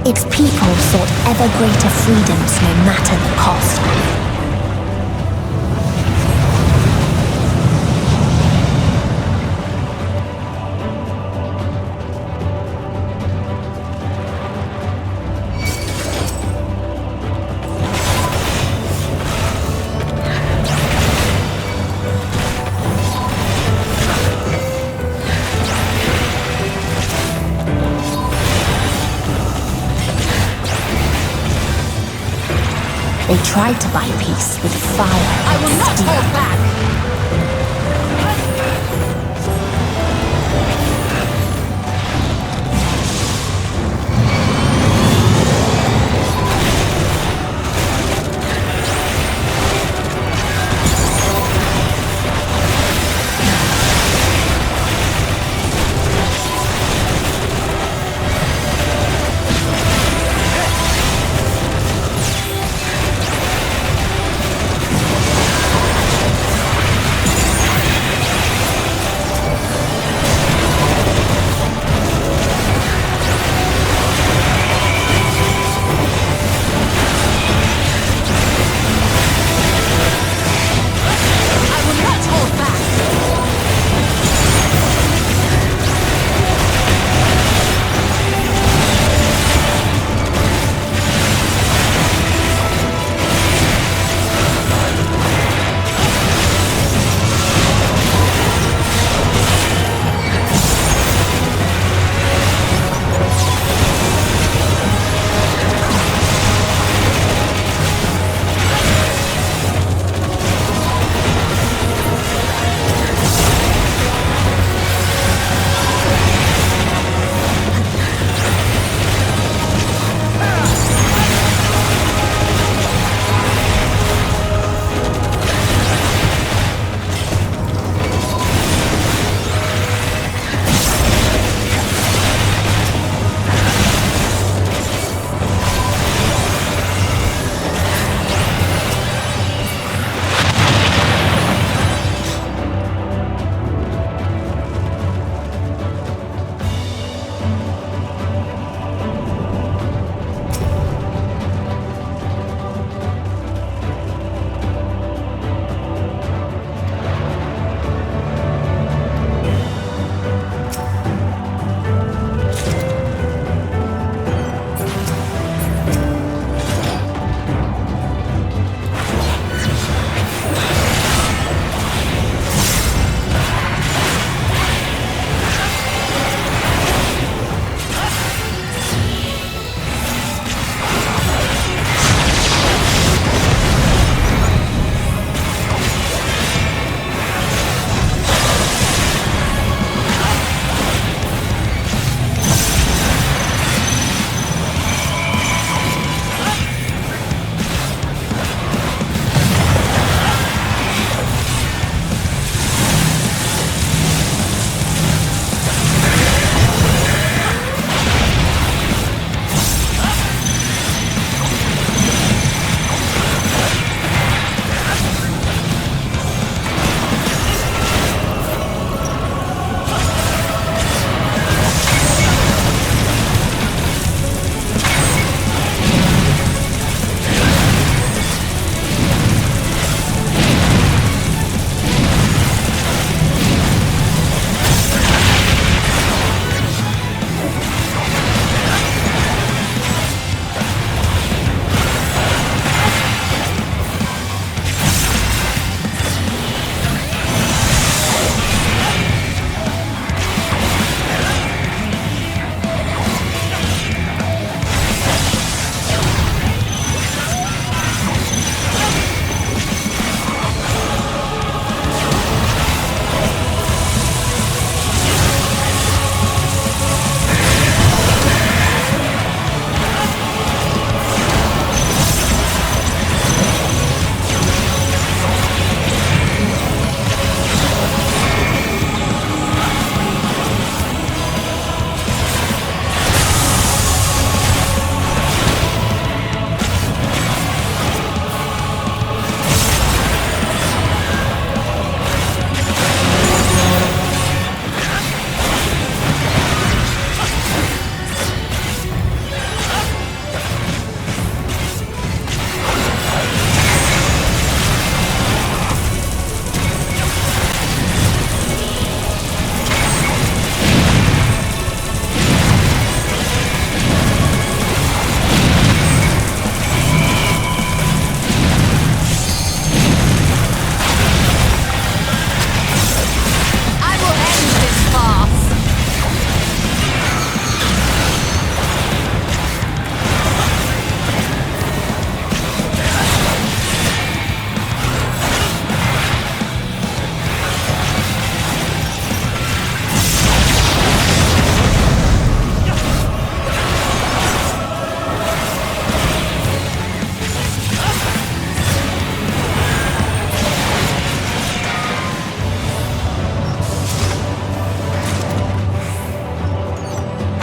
Its people sought ever greater freedoms no matter the cost. They tried to buy peace with fire. I will not hold back!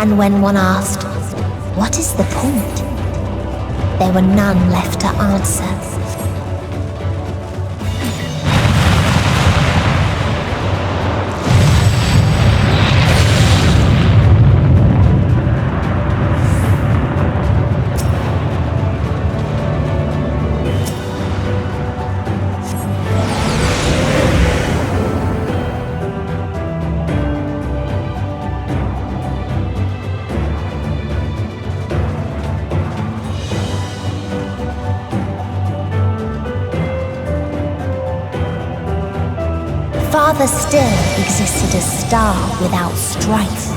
And when one asked, what is the point? There were none left to answer. Father still existed a star without strife.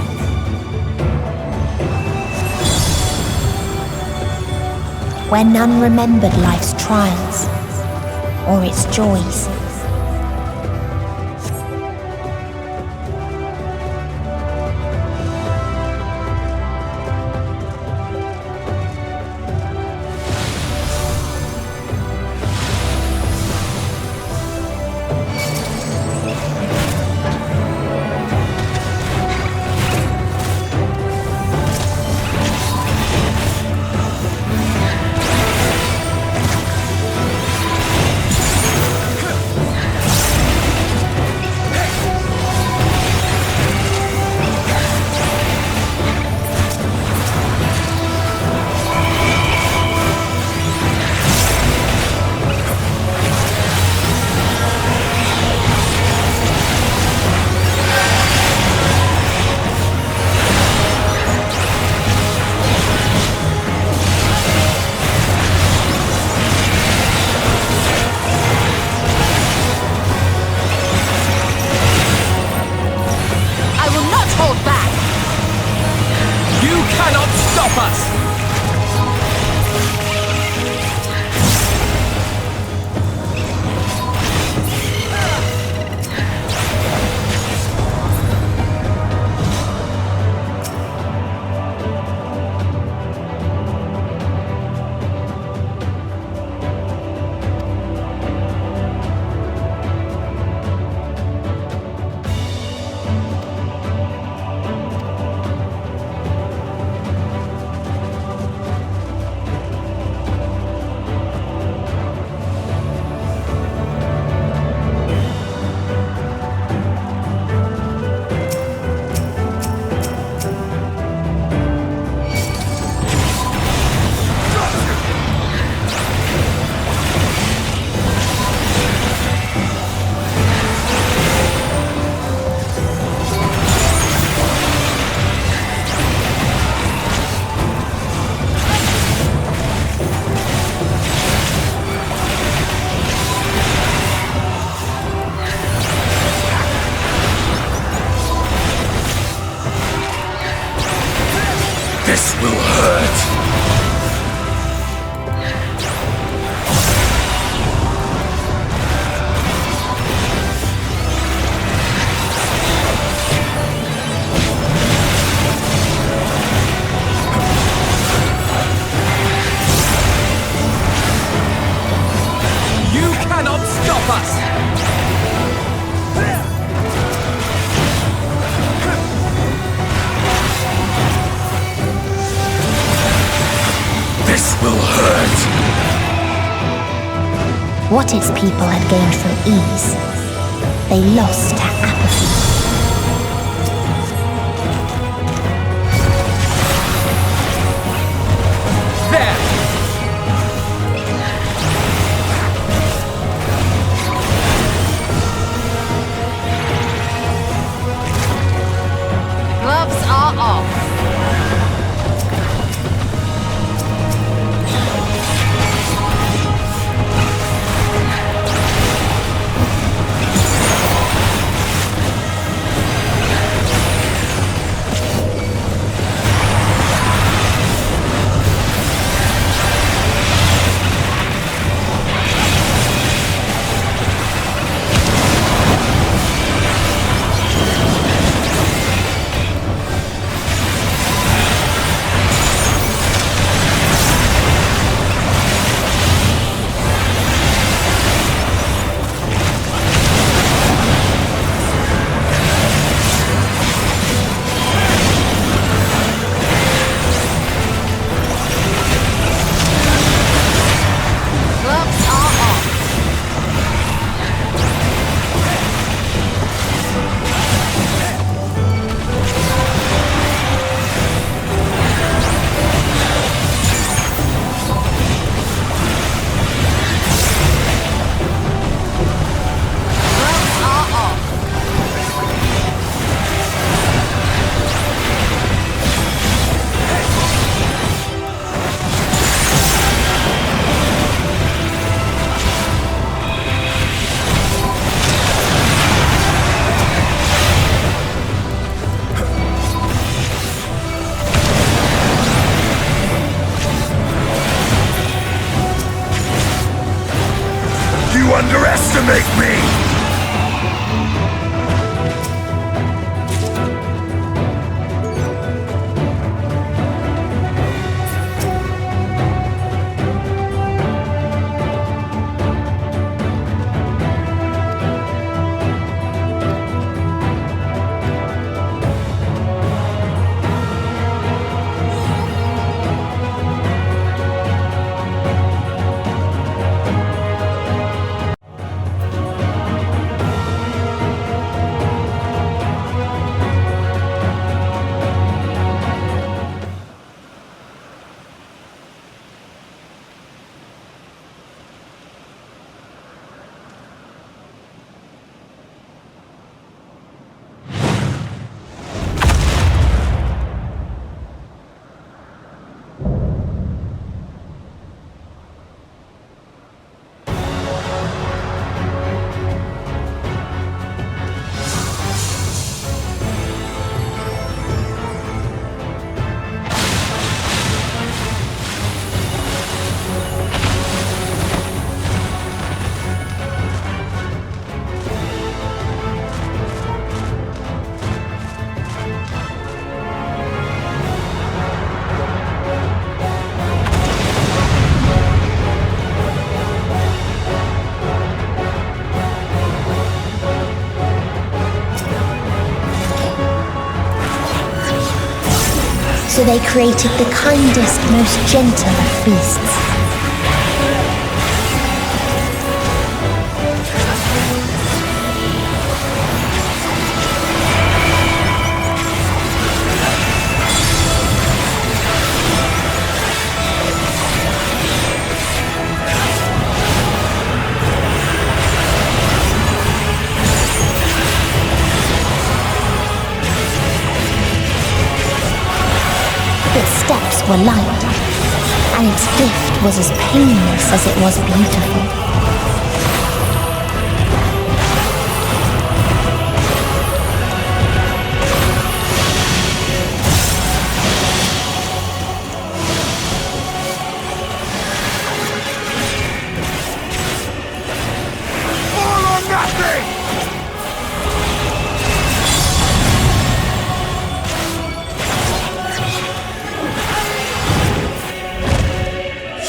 Where none remembered life's trials or its joys. This will hurt. You cannot stop us! This will hurt. What its people had gained from ease, they lost to apathy. There! Gloves are off. So they created the kindest, most gentle of beasts. Its steps were light, and its gift was as painless as it was beautiful.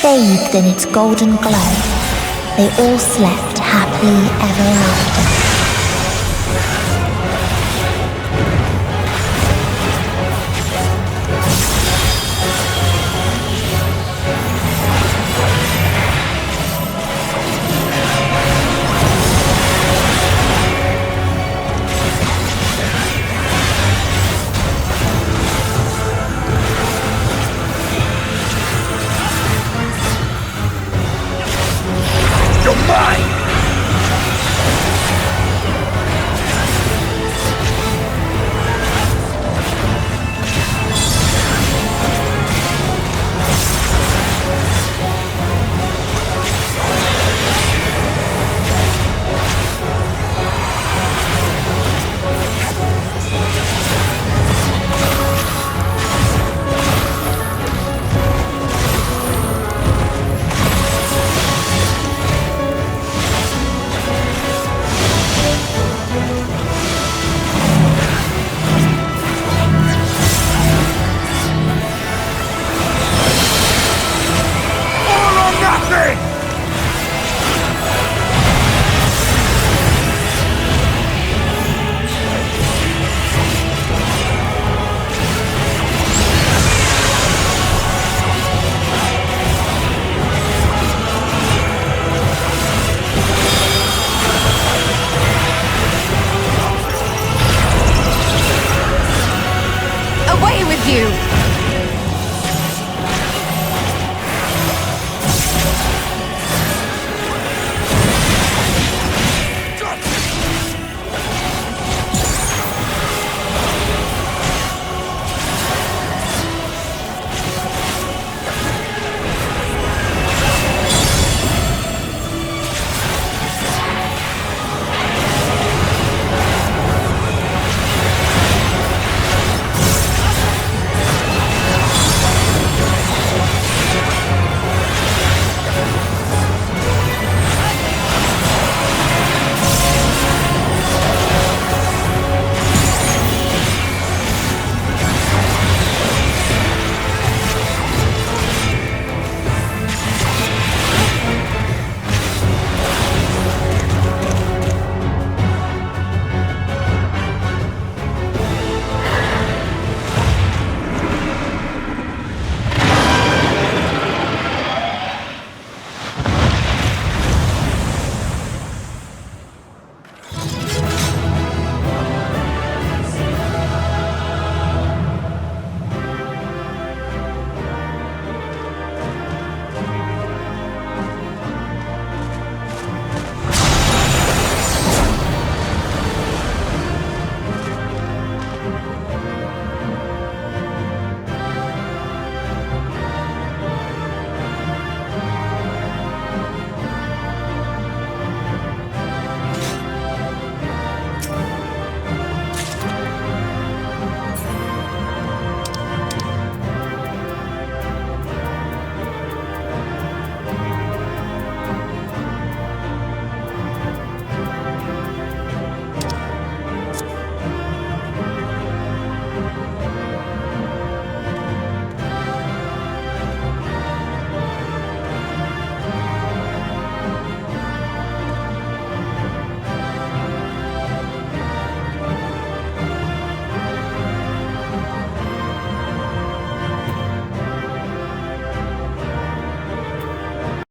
Bathed in its golden glow, they all slept happily ever after. Away with you!